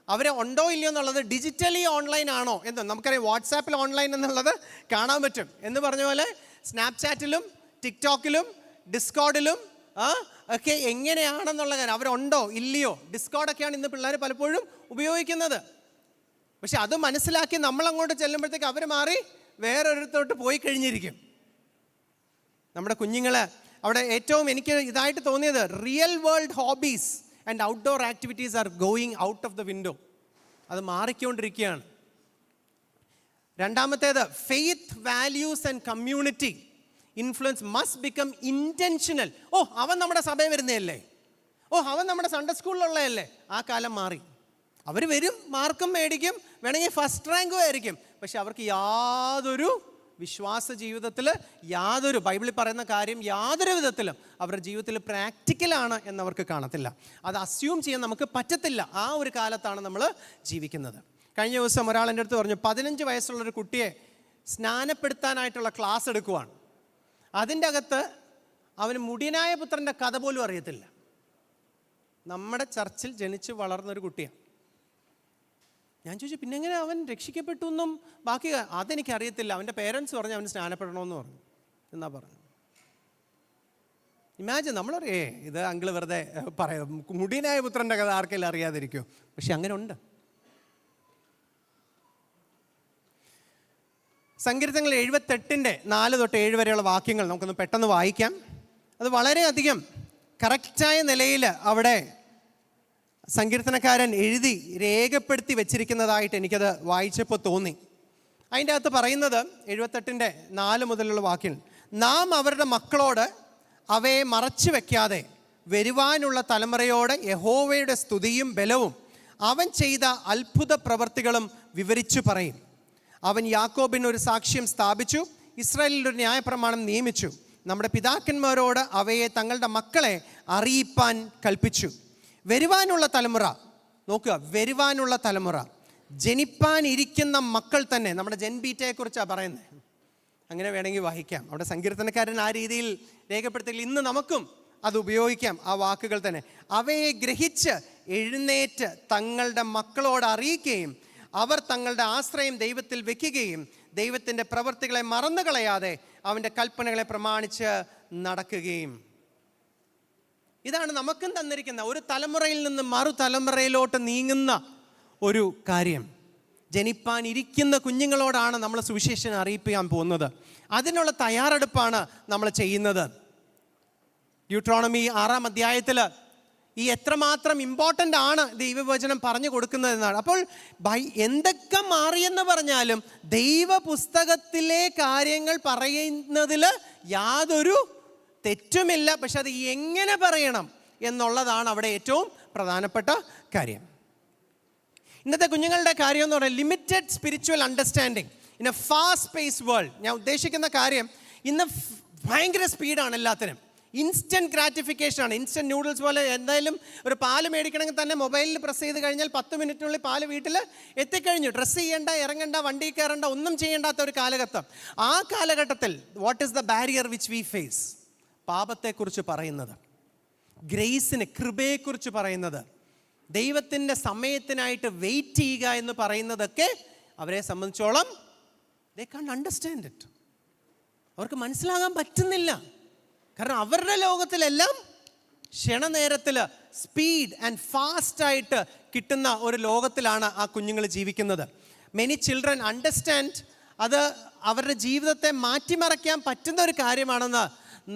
അവർ ഉണ്ടോ ഇല്ലയോ എന്നുള്ളത് ഡിജിറ്റലി ഓൺലൈൻ ആണോ എന്ന് നമുക്കറിയാം. വാട്സാപ്പിൽ ഓൺലൈൻ എന്നുള്ളത് കാണാൻ പറ്റും എന്ന് പറഞ്ഞ പോലെ സ്നാപ്ചാറ്റിലും ടിക്ടോക്കിലും ഡിസ്കോഡിലും ഒക്കെ എങ്ങനെയാണെന്നുള്ള കാര്യം, അവരുണ്ടോ ഇല്ലയോ. ഡിസ്കോഡൊക്കെയാണ് ഇന്ന് പിള്ളേർ പലപ്പോഴും ഉപയോഗിക്കുന്നത്. പക്ഷെ അത് മനസ്സിലാക്കി നമ്മളങ്ങോട്ട് ചെല്ലുമ്പോഴത്തേക്ക് അവർ മാറി വേറൊരിടത്തോട്ട് പോയി കഴിഞ്ഞിരിക്കും. നമ്മുടെ കുഞ്ഞുങ്ങൾ അവിടെ ഏറ്റവും എനിക്ക് ഇതായിട്ട് തോന്നിയത്, real world hobbies and outdoor activities are going out of the window. അത് മാറിക്കൊണ്ടിരിക്കുകയാണ്. രണ്ടാമത്തേത്, faith, values and community influence must become intentional. അവൻ നമ്മുടെ സഭയിൽ വരുന്നതല്ലേ, അവൻ നമ്മുടെ സൺഡേ സ്കൂളിലുള്ളതല്ലേ. ആ കാലം മാറി. അവർ വരും, മാർക്കും മേടിക്കും, വേണമെങ്കിൽ ഫസ്റ്റ് റാങ്കും ആയിരിക്കും. പക്ഷെ അവർക്ക് യാതൊരു വിശ്വാസ ജീവിതത്തിൽ ബൈബിളിൽ പറയുന്ന കാര്യം യാതൊരു വിധത്തിലും അവരുടെ ജീവിതത്തിൽ പ്രാക്ടിക്കലാണ് എന്നവർക്ക് കാണത്തില്ല. അത് അസ്യൂം ചെയ്യാൻ നമുക്ക് പറ്റത്തില്ല. ആ ഒരു കാലത്താണ് നമ്മൾ ജീവിക്കുന്നത്. കഴിഞ്ഞ ദിവസം ഒരാൾ എൻ്റെ അടുത്ത് പറഞ്ഞു, 15 വയസ്സുള്ളൊരു കുട്ടിയെ സ്നാനപ്പെടുത്താനായിട്ടുള്ള ക്ലാസ് എടുക്കുവാണ്. അതിൻ്റെ അകത്ത് അവന് മുടിയനായ പുത്രൻ്റെ കഥ പോലും അറിയത്തില്ല. നമ്മുടെ ചർച്ചിൽ ജനിച്ച് വളർന്നൊരു കുട്ടിയാണ്. ഞാൻ ചോദിച്ചു, പിന്നെ എങ്ങനെ അവൻ രക്ഷിക്കപ്പെട്ടു എന്നും ബാക്കി അതെനിക്കറിയത്തില്ല. അവൻ്റെ പേരൻസ് പറഞ്ഞു അവന് സ്നാനപ്പെടണമെന്ന് പറഞ്ഞു എന്നാ പറഞ്ഞു. ഇമാജിൻ, നമ്മളറിയേ ഇത് അങ്കിള് വെറുതെ പറയാം, മുടിയനായ പുത്രൻ്റെ കഥ ആർക്കെല്ലാം അറിയാതിരിക്കുമോ? പക്ഷെ അങ്ങനെ ഉണ്ട്. സങ്കീർത്തനങ്ങൾ 78 4 തൊട്ട് 7 വരെയുള്ള വാക്യങ്ങൾ നമുക്കൊന്ന് പെട്ടെന്ന് വായിക്കാം. അത് വളരെയധികം കറക്റ്റായ നിലയിൽ അവിടെ സങ്കീർത്തനക്കാരൻ എഴുതി രേഖപ്പെടുത്തി വെച്ചിരിക്കുന്നതായിട്ട് എനിക്കത് വായിച്ചപ്പോൾ തോന്നി. അതിൻ്റെ അകത്ത് പറയുന്നത് 78 4 മുതലുള്ള വാക്യം, നാം അവരുടെ മക്കളോട് അവയെ മറച്ചു വയ്ക്കാതെ വരുവാനുള്ള തലമുറയോട് യഹോവയുടെ സ്തുതിയും ബലവും അവൻ ചെയ്ത അത്ഭുത പ്രവർത്തികളും വിവരിച്ചു പറയും. അവൻ യാക്കോബിന് ഒരു സാക്ഷ്യം സ്ഥാപിച്ചു, ഇസ്രായേലിൽ ഒരു ന്യായപ്രമാണം നിയമിച്ചു. നമ്മുടെ പിതാക്കന്മാരോട് അവയെ തങ്ങളുടെ മക്കളെ അറിയിപ്പാൻ കൽപ്പിച്ചു. വരുവാനുള്ള തലമുറ, നോക്കുക, വരുവാനുള്ള തലമുറ, ജനിപ്പാനിരിക്കുന്ന മക്കൾ തന്നെ. നമ്മുടെ ജെൻ ബീറ്റയെക്കുറിച്ചാണ് പറയുന്നത്. അങ്ങനെ വേണമെങ്കിൽ വായിക്കാം. അവിടെ സങ്കീർത്തനക്കാരൻ ആ രീതിയിൽ രേഖപ്പെടുത്തില്ല. ഇന്ന് നമുക്കും അത് ഉപയോഗിക്കാം, ആ വാക്കുകൾ തന്നെ. അവയെ ഗ്രഹിച്ച് എഴുന്നേറ്റ് തങ്ങളുടെ മക്കളോട് അറിയിക്കുകയും അവർ തങ്ങളുടെ ആശ്രയം ദൈവത്തിൽ വെക്കുകയും ദൈവത്തിൻ്റെ പ്രവൃത്തികളെ മറന്നു കളയാതെ അവൻ്റെ കൽപ്പനകളെ പ്രമാണിച്ച് നടക്കുകയും. ഇതാണ് നമുക്കും തന്നിരിക്കുന്ന ഒരു തലമുറയിൽ നിന്ന് മറു തലമുറയിലോട്ട് നീങ്ങുന്ന ഒരു കാര്യം. ജനിപ്പാനിരിക്കുന്ന കുഞ്ഞുങ്ങളോടാണ് നമ്മൾ സുവിശേഷം അറിയിക്കാൻ പോകുന്നത്. അതിനുള്ള തയ്യാറെടുപ്പാണ് നമ്മൾ ചെയ്യുന്നത്. ഡ്യൂട്രോണമി 6-ാം അധ്യായത്തിൽ ഈ എത്രമാത്രം ഇമ്പോർട്ടൻ്റ് ആണ് ദൈവവചനം പറഞ്ഞു കൊടുക്കുന്നതെന്നാണ്. അപ്പോൾ എന്തൊക്കെ മാറിയെന്ന് പറഞ്ഞാലും ദൈവപുസ്തകത്തിലെ കാര്യങ്ങൾ പറയുന്നതിൽ യാതൊരു തെറ്റുമില്ല. പക്ഷെ അത് എങ്ങനെ പറയണം എന്നുള്ളതാണ് അവിടെ ഏറ്റവും പ്രധാനപ്പെട്ട കാര്യം. ഇന്നത്തെ കുഞ്ഞുങ്ങളുടെ കാര്യം എന്ന് പറയുന്നത് limited spiritual understanding in A fast pace world. ഞാൻ ഉദ്ദേശിക്കുന്ന കാര്യം, ഇന്ന് ഭയങ്കര സ്പീഡാണ് എല്ലാത്തിനും. ഇൻസ്റ്റൻറ്റ് ഗ്രാറ്റിഫിക്കേഷനാണ്. ഇൻസ്റ്റൻറ്റ് നൂഡിൽസ് പോലെ എന്തായാലും ഒരു പാല് മേടിക്കണമെങ്കിൽ തന്നെ മൊബൈലിൽ പ്രസ് ചെയ്ത് കഴിഞ്ഞാൽ 10 മിനിറ്റിനുള്ളിൽ പാല് വീട്ടിൽ എത്തിക്കഴിഞ്ഞു. ഡ്രസ്സ് ചെയ്യേണ്ട, ഇറങ്ങേണ്ട, വണ്ടി കയറേണ്ട, ഒന്നും ചെയ്യേണ്ടാത്ത ഒരു കാലഘട്ടം. ആ കാലഘട്ടത്തിൽ what is the barrier which we face? പാപത്തെക്കുറിച്ച് പറയുന്നത്, ഗ്രേസിന്, കൃപയെക്കുറിച്ച് പറയുന്നത്, ദൈവത്തിൻ്റെ സമയത്തിനായിട്ട് വെയിറ്റ് ചെയ്യുക എന്ന് പറയുന്നതൊക്കെ അവരെ സംബന്ധിച്ചോളം they can't understand it. അവർക്ക് മനസ്സിലാകാൻ പറ്റുന്നില്ല. കാരണം അവരുടെ ലോകത്തിലെല്ലാം ക്ഷണനേരത്തിൽ സ്പീഡ് ആൻഡ് ഫാസ്റ്റായിട്ട് കിട്ടുന്ന ഒരു ലോകത്തിലാണ് ആ കുഞ്ഞുങ്ങൾ ജീവിക്കുന്നത്. മെനി ചിൽഡ്രൻ അണ്ടർസ്റ്റാൻഡ് അത് അവരുടെ ജീവിതത്തെ മാറ്റിമറിക്കാൻ പറ്റുന്ന ഒരു കാര്യമാണെന്ന്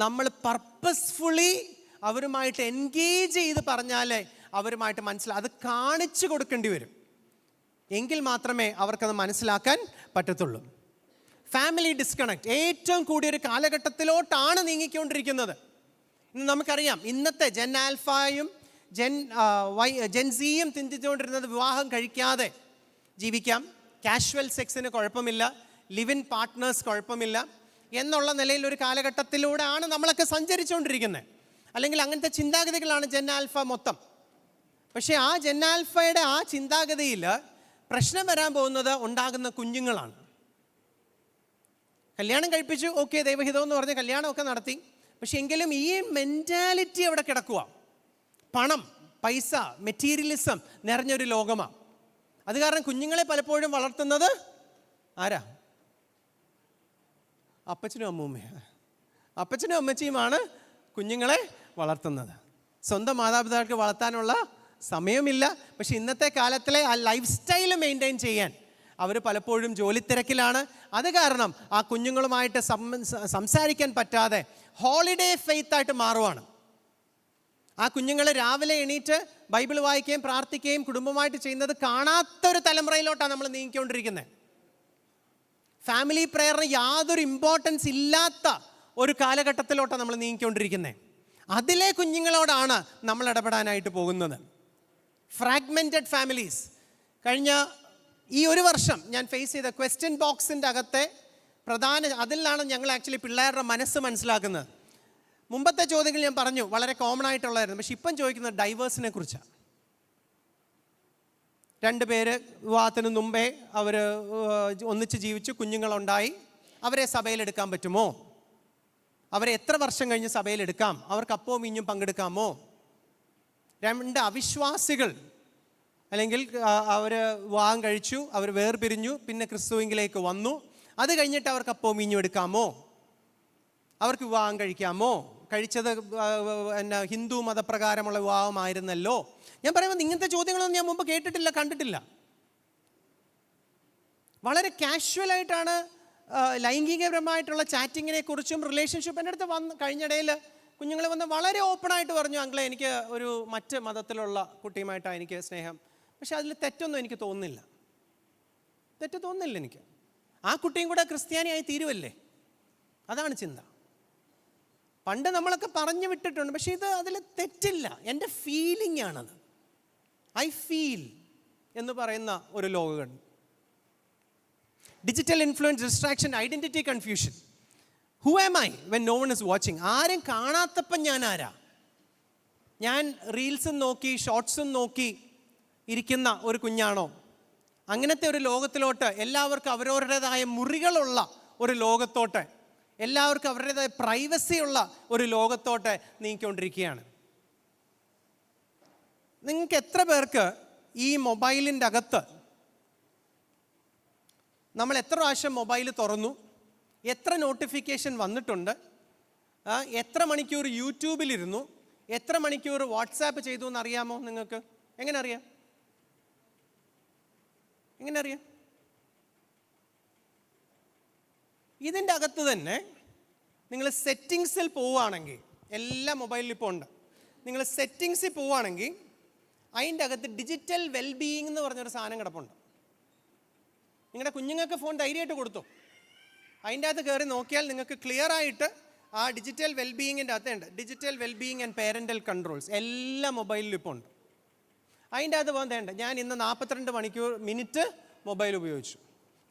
നമ്മൾ പർപ്പസ്ഫുള്ളി അവരുമായിട്ട് എൻഗേജ് ചെയ്ത് പറഞ്ഞാലേ അവരുമായിട്ട് മനസ്സിലാവും. അത് കാണിച്ചു കൊടുക്കേണ്ടി വരും. എങ്കിൽ മാത്രമേ അവർക്കത് മനസ്സിലാക്കാൻ പറ്റത്തുള്ളൂ. ഫാമിലി ഡിസ്കണക്ട് ഏറ്റവും കൂടിയൊരു കാലഘട്ടത്തിലോട്ടാണ് നീങ്ങിക്കൊണ്ടിരിക്കുന്നത്. ഇന്ന് നമുക്കറിയാം, ഇന്നത്തെ ജെൻ ആൽഫയും ജെൻ സിയും ചിന്തിച്ചുകൊണ്ടിരുന്നത് വിവാഹം കഴിക്കാതെ ജീവിക്കാം, കാഷ്വൽ സെക്സിന് കുഴപ്പമില്ല, ലിവ് ഇൻ പാർട്ട്നേഴ്സ് കുഴപ്പമില്ല എന്നുള്ള നിലയിൽ ഒരു കാലഘട്ടത്തിലൂടെയാണ് നമ്മളൊക്കെ സഞ്ചരിച്ചുകൊണ്ടിരിക്കുന്നത്. അല്ലെങ്കിൽ അങ്ങനത്തെ ചിന്താഗതികളാണ് ജെൻ ആൽഫ മൊത്തം. പക്ഷേ ആ ജെൻ ആൽഫയുടെ ആ ചിന്താഗതിയിൽ പ്രശ്നം വരാൻ പോകുന്നത് ഉണ്ടാകുന്ന കുഞ്ഞുങ്ങളാണ്. കല്യാണം കഴിപ്പിച്ചു, ഓക്കെ, ദൈവഹിതം എന്ന് പറഞ്ഞ് കല്യാണമൊക്കെ നടത്തി. പക്ഷെ എങ്കിലും ഈ മെൻറ്റാലിറ്റി അവിടെ കിടക്കുക. പണം, പൈസ, മെറ്റീരിയലിസം നിറഞ്ഞൊരു ലോകമാണ്. അത് കാരണം കുഞ്ഞുങ്ങളെ പലപ്പോഴും വളർത്തുന്നത് ആരാ? അപ്പച്ചനും അമ്മൂമ്മയാണ്. അപ്പച്ചനും അമ്മച്ചിയുമാണ് കുഞ്ഞുങ്ങളെ വളർത്തുന്നത്. സ്വന്തം മാതാപിതാക്കൾക്ക് വളർത്താനുള്ള സമയമില്ല. പക്ഷെ ഇന്നത്തെ കാലത്തിലെ ആ ലൈഫ് സ്റ്റൈൽ മെയിൻറ്റെയിൻ ചെയ്യാൻ അവർ പലപ്പോഴും ജോലി തിരക്കിലാണ്. അത് കാരണം ആ കുഞ്ഞുങ്ങളുമായിട്ട് സംസാരിക്കാൻ പറ്റാതെ ഹോളിഡേ ഫെയ്ത്തായിട്ട് മാറുവാണ്. ആ കുഞ്ഞുങ്ങൾ രാവിലെ എണീറ്റ് ബൈബിൾ വായിക്കുകയും പ്രാർത്ഥിക്കുകയും കുടുംബമായിട്ട് ചെയ്യുന്നത് കാണാത്തൊരു തലമുറയിലോട്ടാണ് നമ്മൾ നീങ്ങിക്കൊണ്ടിരിക്കുന്നത്. ഫാമിലി പ്രെയറിന് യാതൊരു ഇമ്പോർട്ടൻസ് ഇല്ലാത്ത ഒരു കാലഘട്ടത്തിലോട്ടാണ് നമ്മൾ നീങ്ങിക്കൊണ്ടിരിക്കുന്നത്. അതിലെ കുഞ്ഞുങ്ങളോടാണ് നമ്മൾ ഇടപെടാനായിട്ട് പോകുന്നത്. Fragmented families. കഴിഞ്ഞ ഈ ഒരു വർഷം ഞാൻ ഫേസ് ചെയ്ത ക്വസ്റ്റ്യൻ ബോക്സിൻ്റെ അകത്തെ അതിലാണ് ഞങ്ങൾ ആക്ച്വലി പിള്ളേരുടെ മനസ്സ് മനസ്സിലാക്കുന്നത്. മുമ്പത്തെ ചോദ്യങ്ങൾ ഞാൻ പറഞ്ഞു വളരെ കോമൺ ആയിട്ടുള്ളതായിരുന്നു. പക്ഷെ ഇപ്പം ചോദിക്കുന്നത് ഡൈവേഴ്സിനെ കുറിച്ചാണ്. 2 പേര് വിവാഹത്തിന് മുമ്പേ അവർ ഒന്നിച്ച് ജീവിച്ചു, കുഞ്ഞുങ്ങളുണ്ടായി. അവരെ സഭയിലെടുക്കാൻ പറ്റുമോ? അവരെ എത്ര വർഷം കഴിഞ്ഞ് സഭയിലെടുക്കാം? അവർക്ക് അപ്പവും ഇഞ്ഞും പങ്കെടുക്കാമോ? 2 അവിശ്വാസികൾ, അല്ലെങ്കിൽ അവർ വിവാഹം കഴിച്ചു, അവർ വേർപിരിഞ്ഞു, പിന്നെ ക്രിസ്തുവിലേക്ക് വന്നു. അത് കഴിഞ്ഞിട്ട് അവർക്ക് അപ്പവും ഇഞ്ഞും എടുക്കാമോ? അവർക്ക് വിവാഹം കഴിക്കാമോ? കഴിച്ചത് ഹിന്ദു മതപ്രകാരമുള്ള വിവാഹമായിരുന്നല്ലോ. ഞാൻ പറയുമ്പോൾ ഇങ്ങനത്തെ ചോദ്യങ്ങളൊന്നും ഞാൻ മുമ്പ് കേട്ടിട്ടില്ല, കണ്ടിട്ടില്ല. വളരെ കാഷ്വലായിട്ടാണ് ലൈംഗികപരമായിട്ടുള്ള ചാറ്റിങ്ങിനെ കുറിച്ചും റിലേഷൻഷിപ്പിൻ്റെ അടുത്ത് കഴിഞ്ഞിടയിൽ കുഞ്ഞുങ്ങൾ വന്ന് വളരെ ഓപ്പണായിട്ട് പറഞ്ഞു, അങ്കിളെ എനിക്ക് ഒരു മറ്റ് മതത്തിലുള്ള കുട്ടിയുമായിട്ടാണ് എനിക്ക് സ്നേഹം. പക്ഷെ അതിൽ തെറ്റൊന്നും എനിക്ക് തോന്നുന്നില്ല. തെറ്റ് തോന്നുന്നില്ല എനിക്ക്. ആ കുട്ടിയും കൂടെ ക്രിസ്ത്യാനിയായി തീരുവല്ലേ? അതാണ് ചിന്ത. പണ്ട് നമ്മളൊക്കെ പറഞ്ഞു വിട്ടിട്ടുണ്ട്. പക്ഷേ അതിൽ തെറ്റില്ല. എൻ്റെ ഫീലിംഗ് ആണത്. ഐ ഫീൽ എന്ന് പറയുന്ന ഒരു ലോകം. Digital influence, distraction, identity confusion. Who am I when no one is watching? ആരും കാണാത്തപ്പം ഞാൻ ആരാ? ഞാൻ റീൽസും നോക്കി ഷോർട്സും നോക്കി ഇരിക്കുന്ന ഒരു കുഞ്ഞാണോ? അങ്ങനത്തെ ഒരു ലോകത്തിലോട്ട്, എല്ലാവർക്കും അവരവരുടേതായ മുറികളുള്ള ഒരു ലോകത്തോട്ട്, എല്ലാവർക്കും അവരുടേതായ പ്രൈവസിയുള്ള ഒരു ലോകത്തോട്ട് നീങ്ങിക്കൊണ്ടിരിക്കുകയാണ്. നിങ്ങൾക്ക് എത്ര പേർക്ക് ഈ മൊബൈലിൻ്റെ അകത്ത് നമ്മൾ എത്ര പ്രാവശ്യം മൊബൈൽ തുറന്നു, എത്ര നോട്ടിഫിക്കേഷൻ വന്നിട്ടുണ്ട്, എത്ര മണിക്കൂർ യൂട്യൂബിലിരുന്നു, എത്ര മണിക്കൂർ വാട്സാപ്പ് ചെയ്തു എന്നറിയാമോ നിങ്ങൾക്ക്? എങ്ങനെ അറിയാം? ഇതിൻ്റെ അകത്ത് തന്നെ നിങ്ങൾ സെറ്റിങ്സിൽ പോവുകയാണെങ്കിൽ, എല്ലാ മൊബൈലിലും ഇപ്പോൾ ഉണ്ട്, നിങ്ങൾ സെറ്റിങ്സിൽ പോവുകയാണെങ്കിൽ അതിൻ്റെ അകത്ത് ഡിജിറ്റൽ വെൽബീയിങ് എന്ന് പറഞ്ഞൊരു സാധനം കിടപ്പുണ്ട്. നിങ്ങളുടെ കുഞ്ഞുങ്ങൾക്ക് ഫോൺ ധൈര്യമായിട്ട് കൊടുത്തു. അതിൻ്റെ അകത്ത് കയറി നോക്കിയാൽ നിങ്ങൾക്ക് ക്ലിയർ ആയിട്ട് ആ ഡിജിറ്റൽ വെൽബീയിങ്ങിൻ്റെ അകത്തുണ്ട് digital wellbeing and parental controls എല്ലാ മൊബൈലിലും ഇപ്പോൾ ഉണ്ട്. അതിൻ്റെ അകത്ത് വേണ്ട ഞാൻ ഇന്ന് 42 മിനിറ്റ് മൊബൈൽ ഉപയോഗിച്ചു.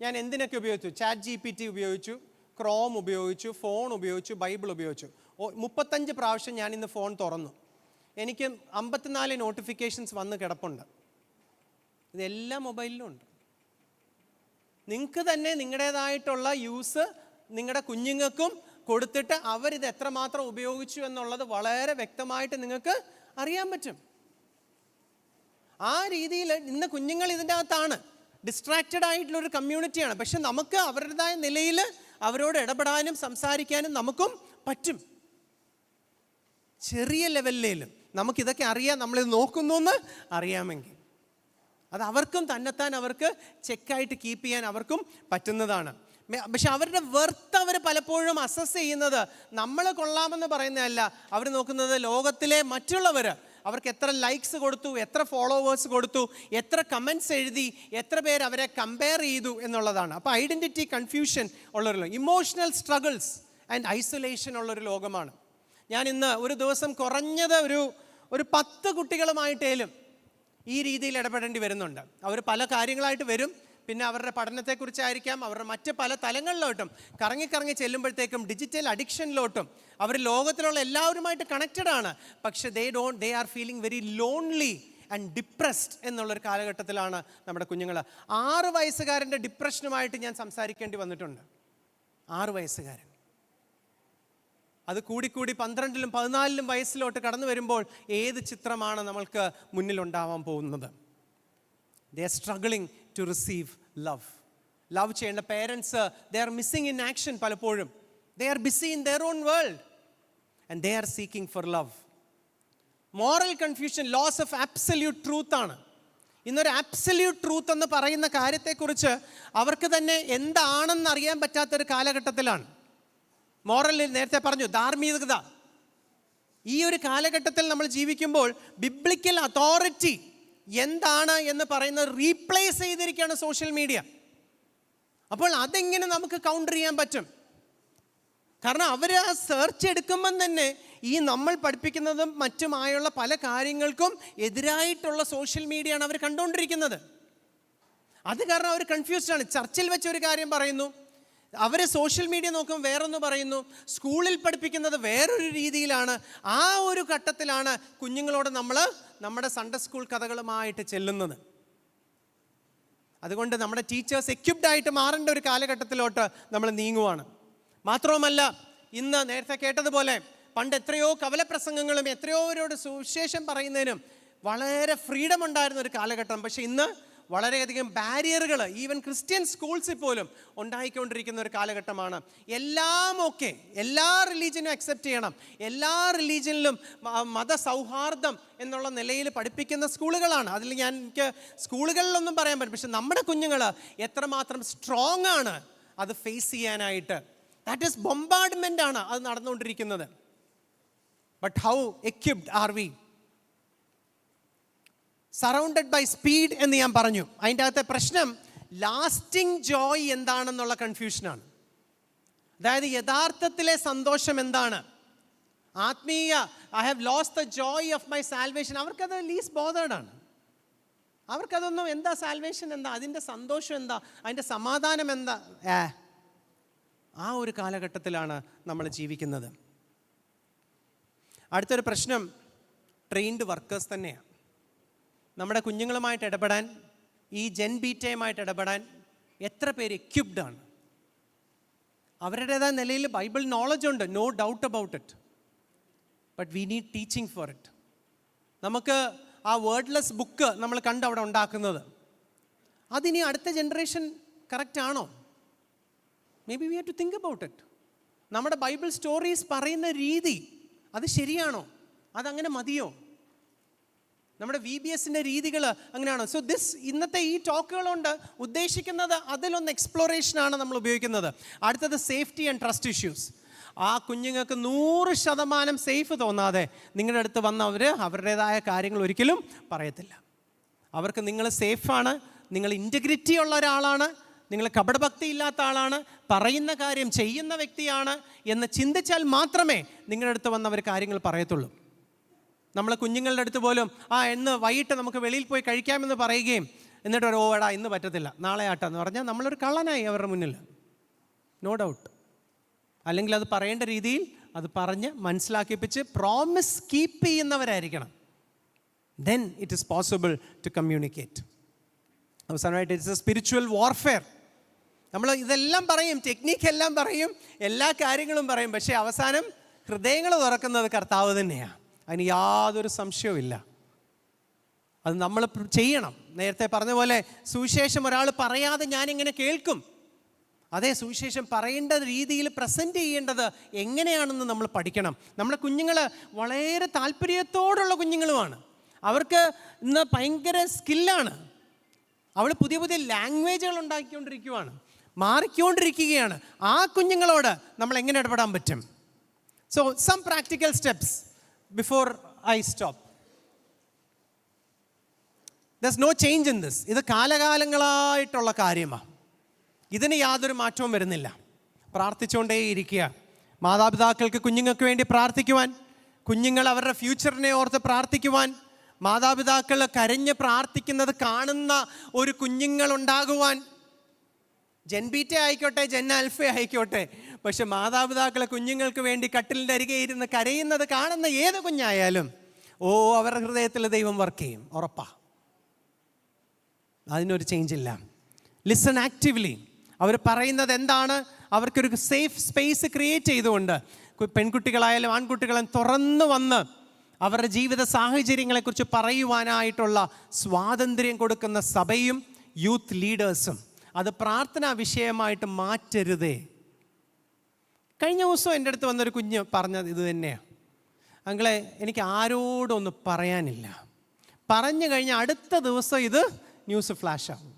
ഞാൻ എന്തിനൊക്കെ ഉപയോഗിച്ചു? ChatGPT ഉപയോഗിച്ചു, ക്രോം ഉപയോഗിച്ചു, ഫോൺ ഉപയോഗിച്ചു, ബൈബിൾ ഉപയോഗിച്ചു. 35 പ്രാവശ്യം ഞാൻ ഇന്ന് ഫോൺ തുറന്നു. എനിക്ക് 54 നോട്ടിഫിക്കേഷൻസ് വന്ന് കിടപ്പുണ്ട്. ഇതെല്ലാം മൊബൈലിലും ഉണ്ട്. നിങ്ങൾക്ക് തന്നെ നിങ്ങളുടേതായിട്ടുള്ള യൂസ് നിങ്ങളുടെ കുഞ്ഞുങ്ങൾക്കും കൊടുത്തിട്ട് അവരിത് എത്രമാത്രം ഉപയോഗിച്ചു എന്നുള്ളത് വളരെ വ്യക്തമായിട്ട് നിങ്ങൾക്ക് അറിയാൻ പറ്റും. ആ രീതിയിൽ ഇന്ന് കുഞ്ഞുങ്ങൾ ഇതിൻ്റെ അകത്താണ്, ഡിസ്ട്രാക്റ്റഡ് ആയിട്ടുള്ളൊരു കമ്മ്യൂണിറ്റിയാണ്. പക്ഷെ നമുക്ക് അവരുടേതായ നിലയിൽ അവരോട് ഇടപെടാനും സംസാരിക്കാനും നമുക്കും പറ്റും. ചെറിയ ലെവലിലും നമുക്കിതൊക്കെ അറിയാം, നമ്മളിത് നോക്കുന്നു എന്ന് അറിയാമെങ്കിൽ അത് അവർക്കും തന്നെത്താൻ അവർക്ക് ചെക്കായിട്ട് കീപ്പ് ചെയ്യാൻ അവർക്കും പറ്റുന്നതാണ്. പക്ഷെ അവരുടെ വെർത്ത് അവർ പലപ്പോഴും അസസ് ചെയ്യുന്നത് നമ്മൾ കൊള്ളാമെന്ന് പറയുന്നതല്ല. അവർ നോക്കുന്നത് ലോകത്തിലെ മറ്റുള്ളവർ അവർക്ക് എത്ര ലൈക്സ് കൊടുത്തു, എത്ര ഫോളോവേഴ്സ് കൊടുത്തു, എത്ര കമൻറ്റ്സ് എഴുതി, എത്ര പേര് അവരെ കമ്പയർ ചെയ്തു എന്നുള്ളതാണ്. അപ്പോൾ ഐഡൻറ്റിറ്റി കൺഫ്യൂഷൻ ഉള്ളൊരു ലോകം, ഇമോഷണൽ സ്ട്രഗിൾസ് ആൻഡ് ഐസൊലേഷൻ ഉള്ളൊരു ലോകമാണ്. ഞാൻ ഇന്ന് ഒരു ദിവസം കുറഞ്ഞത് ഒരു 10 കുട്ടികളുമായിട്ടേലും ഈ രീതിയിൽ ഇടപെടേണ്ടി വരുന്നുണ്ട്. അവർ പല കാര്യങ്ങളായിട്ട് വരും. പിന്നെ അവരുടെ പഠനത്തെക്കുറിച്ചായിരിക്കാം, അവരുടെ മറ്റ് പല തലങ്ങളിലോട്ടും കറങ്ങി ചെല്ലുമ്പോഴത്തേക്കും ഡിജിറ്റൽ അഡിക്ഷനിലോട്ടും അവർ ലോകത്തിലുള്ള എല്ലാവരുമായിട്ട് കണക്റ്റഡ് ആണ്. പക്ഷേ they are feeling very lonely and depressed എന്നുള്ളൊരു കാലഘട്ടത്തിലാണ് നമ്മുടെ കുഞ്ഞുങ്ങൾ. 6 വയസ്സുകാരൻ്റെ ഡിപ്രഷനുമായിട്ട് ഞാൻ സംസാരിക്കേണ്ടി വന്നിട്ടുണ്ട്. 6 വയസ്സുകാരൻ. അത് കൂടിക്കൂടി 12ലും 14ലും വയസ്സിലോട്ട് കടന്നു വരുമ്പോൾ ഏത് ചിത്രമാണ് നമ്മൾക്ക് മുന്നിലുണ്ടാവാൻ പോകുന്നത്? They are struggling to receive love ചെയ്യേണ്ട parents they are missing in action. പലപ്പോഴും they are busy in their own world and they are seeking for love. Moral confusion, loss of absolute truth ആണ്. ഇന്നൊരു absolute truth എന്ന് പറയുന്ന കാര്യത്തെക്കുറിച്ച് അവർക്ക് തന്നെ എന്താണെന്ന് അറിയാൻ പറ്റാത്തൊരു കാലഘട്ടത്തിലാണ്. മോറലിൽ നേരത്തെ പറഞ്ഞു ധാർമ്മികത. ഈ ഒരു കാലഘട്ടത്തിൽ നമ്മൾ ജീവിക്കുമ്പോൾ ബിബ്ലിക്കൽ അതോറിറ്റി എന്താണ് എന്ന് പറയുന്നത് റീപ്ലേസ് ചെയ്തിരിക്കുകയാണ് സോഷ്യൽ മീഡിയ. അപ്പോൾ അതെങ്ങനെ നമുക്ക് കൗണ്ടർ ചെയ്യാൻ പറ്റും? കാരണം അവർ ആ സെർച്ച് എടുക്കുമ്പം തന്നെ ഈ നമ്മൾ പഠിപ്പിക്കുന്നതും മറ്റുമായുള്ള പല കാര്യങ്ങൾക്കും എതിരായിട്ടുള്ള സോഷ്യൽ മീഡിയയാണ് അവർ കണ്ടുകൊണ്ടിരിക്കുന്നത്. അത് കാരണം അവർ കൺഫ്യൂസ്ഡ് ആണ്. ചർച്ചിൽ വെച്ചൊരു കാര്യം പറയുന്നു, അവർ സോഷ്യൽ മീഡിയ നോക്കുമ്പോൾ വേറൊന്ന് പറയുന്നു, സ്കൂളിൽ പഠിപ്പിക്കുന്നത് വേറൊരു രീതിയിലാണ്. ആ ഒരു ഘട്ടത്തിലാണ് കുഞ്ഞുങ്ങളോട് നമ്മൾ നമ്മുടെ സൺഡേ സ്കൂൾ കഥകളുമായിട്ട് ചെല്ലുന്നത്. അതുകൊണ്ട് നമ്മുടെ ടീച്ചേഴ്സ് എക്യുപ്ഡ് ആയിട്ട് മാറേണ്ട ഒരു കാലഘട്ടത്തിലോട്ട് നമ്മൾ നീങ്ങുവാണ്. മാത്രവുമല്ല, ഇന്ന് നേരത്തെ കേട്ടതുപോലെ പണ്ട് എത്രയോ കവലപ്രസംഗങ്ങളും എത്രയോരോട് സുവിശേഷം പറയുന്നതിനും വളരെ ഫ്രീഡം ഉണ്ടായിരുന്ന ഒരു കാലഘട്ടം. പക്ഷേ ഇന്ന് വളരെയധികം ബാരിയറുകൾ ഈവൻ ക്രിസ്ത്യൻ സ്കൂൾസിൽ പോലും ഉണ്ടായിക്കൊണ്ടിരിക്കുന്ന ഒരു കാലഘട്ടമാണ്. എല്ലാ റിലീജിയനും അക്സെപ്റ്റ് ചെയ്യണം, എല്ലാ റിലീജിയനിലും മതസൗഹാർദ്ദം എന്നുള്ള നിലയിൽ പഠിപ്പിക്കുന്ന സ്കൂളുകളാണ്. അതിൽ എനിക്ക് സ്കൂളുകളിലൊന്നും പറയാൻ പറ്റും. പക്ഷെ നമ്മുടെ കുഞ്ഞുങ്ങൾ എത്രമാത്രം സ്ട്രോങ് ആണ് അത് ഫേസ് ചെയ്യാനായിട്ട്. ദാറ്റ് ഈസ് ബൊംബാർഡ്മെൻ്റ് ആണ് അത് നടന്നുകൊണ്ടിരിക്കുന്നത്. But how equipped are we? Surrounded by speed എന്ന് ഞാൻ പറഞ്ഞു. അതിൻ്റെ അകത്തെ പ്രശ്നം ലാസ്റ്റിംഗ് ജോയ് എന്താണെന്നുള്ള കൺഫ്യൂഷനാണ്. അതായത് യഥാർത്ഥത്തിലെ സന്തോഷം എന്താണ്? ആത്മീയ I have lost the joy of my salvation. അവർക്കത് ലീസ്റ്റ് ബോധേഡ് ആണ്. അവർക്കതൊന്നും എന്താ സാൽവേഷൻ എന്താ, അതിൻ്റെ സന്തോഷം എന്താ, അതിൻ്റെ സമാധാനം എന്താ? ആ ഒരു കാലഘട്ടത്തിലാണ് നമ്മൾ ജീവിക്കുന്നത്. അടുത്തൊരു പ്രശ്നം ട്രെയിൻഡ് വർക്കേഴ്സ് തന്നെയാണ്. നമ്മുടെ കുഞ്ഞുങ്ങളുമായിട്ട് ഇടപെടാൻ, ഈ ജെൻ ബീറ്റയുമായിട്ട് ഇടപെടാൻ എത്ര പേര് എക്യുപ്ഡ് ആണ്? അവരുടേതായ നിലയിൽ ബൈബിൾ നോളജ് ഉണ്ട്, no doubt about it. But we need teaching for it. നമുക്ക് ആ വേർഡ്ലെസ് ബുക്ക് നമ്മൾ കണ്ട് അവിടെ ഉണ്ടാക്കുന്നത്, അതിനി അടുത്ത ജനറേഷൻ കറക്റ്റ് ആണോ? Maybe we have to think about it. നമ്മുടെ ബൈബിൾ സ്റ്റോറീസ് പറയുന്ന രീതി അത് ശരിയാണോ? അതങ്ങനെ മതിയോ? നമ്മുടെ VBSൻ്റെ രീതികൾ അങ്ങനെയാണോ? സോ ഇന്നത്തെ ഈ ടോക്കുകളുണ്ട് ഉദ്ദേശിക്കുന്നത് അതിലൊന്ന് എക്സ്പ്ലോറേഷനാണ് നമ്മൾ ഉപയോഗിക്കുന്നത്. അടുത്തത് സേഫ്റ്റി ആൻഡ് ട്രസ്റ്റ് ഇഷ്യൂസ്. ആ കുഞ്ഞുങ്ങൾക്ക് 100% സേഫ് തോന്നാതെ നിങ്ങളുടെ അടുത്ത് വന്ന് അവരുടേതായ കാര്യങ്ങൾ ഒരിക്കലും പറയത്തില്ല. അവർക്ക് നിങ്ങൾ സേഫാണ്, നിങ്ങൾ ഇൻറ്റഗ്രിറ്റി ഉള്ള ഒരാളാണ്, നിങ്ങൾ കപടഭക്തി ഇല്ലാത്ത ആളാണ്, പറയുന്ന കാര്യം ചെയ്യുന്ന വ്യക്തിയാണ് എന്ന് ചിന്തിച്ചാൽ മാത്രമേ നിങ്ങളുടെ അടുത്ത് വന്നവർ കാര്യങ്ങൾ പറയത്തുള്ളൂ. നമ്മളെ കുഞ്ഞുങ്ങളുടെ അടുത്ത് പോലും ഇന്ന് വൈകിട്ട് നമുക്ക് വെളിയിൽ പോയി കഴിക്കാമെന്ന് പറയുകയും എന്നിട്ട് ഒരു എടാ ഇന്ന് പറ്റത്തില്ല നാളെ ആട്ടാന്ന് പറഞ്ഞാൽ നമ്മളൊരു കള്ളനായി അവരുടെ മുന്നിൽ, നോ ഡൗട്ട്. അല്ലെങ്കിൽ അത് പറയേണ്ട രീതിയിൽ അത് പറഞ്ഞ് മനസ്സിലാക്കിപ്പിച്ച് പ്രോമിസ് കീപ്പ് ചെയ്യുന്നവരായിരിക്കണം. Then it is possible to communicate. അവസാനമായിട്ട് ഇറ്റ്സ് എ സ്പിരിച്വൽ വാർഫെയർ. നമ്മൾ ഇതെല്ലാം പറയും, ടെക്നിക്കെല്ലാം പറയും, എല്ലാ കാര്യങ്ങളും പറയും, പക്ഷേ അവസാനം ഹൃദയങ്ങൾ തുറക്കുന്നത് കർത്താവ് തന്നെയാണ്. അതിന് യാതൊരു സംശയവും ഇല്ല. അത് നമ്മൾ ചെയ്യണം. നേരത്തെ പറഞ്ഞ പോലെ സുവിശേഷം ഒരാൾ പറയാതെ ഞാനിങ്ങനെ കേൾക്കും. അതേ സുവിശേഷം പറയേണ്ട രീതിയിൽ പ്രസൻറ്റ് ചെയ്യേണ്ടത് എങ്ങനെയാണെന്ന് നമ്മൾ പഠിക്കണം. നമ്മുടെ കുഞ്ഞുങ്ങൾ വളരെ താല്പര്യത്തോടുള്ള കുഞ്ഞുങ്ങളുമാണ്. അവർക്ക് ഇന്ന് ഭയങ്കര സ്കില്ലാണ്. അവൾ പുതിയ പുതിയ ലാംഗ്വേജുകൾ ഉണ്ടാക്കിക്കൊണ്ടിരിക്കുകയാണ്, മാറിക്കൊണ്ടിരിക്കുകയാണ്. ആ കുഞ്ഞുങ്ങളോട് നമ്മൾ എങ്ങനെ ഇടപെടാൻ പറ്റും? So some practical steps before I stop. There's no change in this. ഇത് കാലകാലങ്ങളായിട്ടുള്ള കാര്യമാണ്. ഇതിന് യാതൊരു മാറ്റവും വരുന്നില്ല. പ്രാർത്ഥിച്ചുകൊണ്ടേയിരിക്കുക. മാതാപിതാക്കൾക്ക് കുഞ്ഞുങ്ങൾക്ക് വേണ്ടി പ്രാർത്ഥിക്കുവാൻ, കുഞ്ഞുങ്ങൾ അവരുടെ ഫ്യൂച്ചറിനെ ഓർത്ത് പ്രാർത്ഥിക്കുവാൻ, മാതാപിതാക്കൾ കരഞ്ഞ് പ്രാർത്ഥിക്കുന്നത് കാണുന്ന ഒരു കുഞ്ഞുങ്ങളുണ്ടാകുവാൻ. ജെൻ ബീറ്റ ആയിക്കോട്ടെ, ജെൻ ആൽഫ ആയിക്കോട്ടെ, പക്ഷെ മാതാപിതാക്കളെ കുഞ്ഞുങ്ങൾക്ക് വേണ്ടി കട്ടിലിൻ്റെ അരികെ ഇരുന്ന് കരയുന്നത് കാണുന്ന ഏത് കുഞ്ഞായാലും അവരുടെ ഹൃദയത്തിൽ ദൈവം വർക്ക് ചെയ്യും, ഉറപ്പാ. അതിനൊരു ചേഞ്ച് ഇല്ല. Listen actively. അവർ പറയുന്നത് എന്താണ്, അവർക്കൊരു സേഫ് സ്പേസ് ക്രിയേറ്റ് ചെയ്തുകൊണ്ട് പെൺകുട്ടികളായാലും ആൺകുട്ടികളായാലും തുറന്നു വന്ന് അവരുടെ ജീവിത സാഹചര്യങ്ങളെക്കുറിച്ച് പറയുവാനായിട്ടുള്ള സ്വാതന്ത്ര്യം കൊടുക്കുന്ന സഭയും യൂത്ത് ലീഡേഴ്സും. അത് പ്രാർത്ഥനാ വിഷയമായിട്ട് മാറ്റരുതേ. കഴിഞ്ഞ ദിവസം എൻ്റെ അടുത്ത് വന്നൊരു കുഞ്ഞ് പറഞ്ഞത് ഇത് തന്നെയാണ്. അങ്ങളെ, എനിക്ക് ആരോടൊന്നും പറയാനില്ല. പറഞ്ഞു കഴിഞ്ഞാൽ അടുത്ത ദിവസം ഇത് ന്യൂസ് ഫ്ലാഷ് ആകും.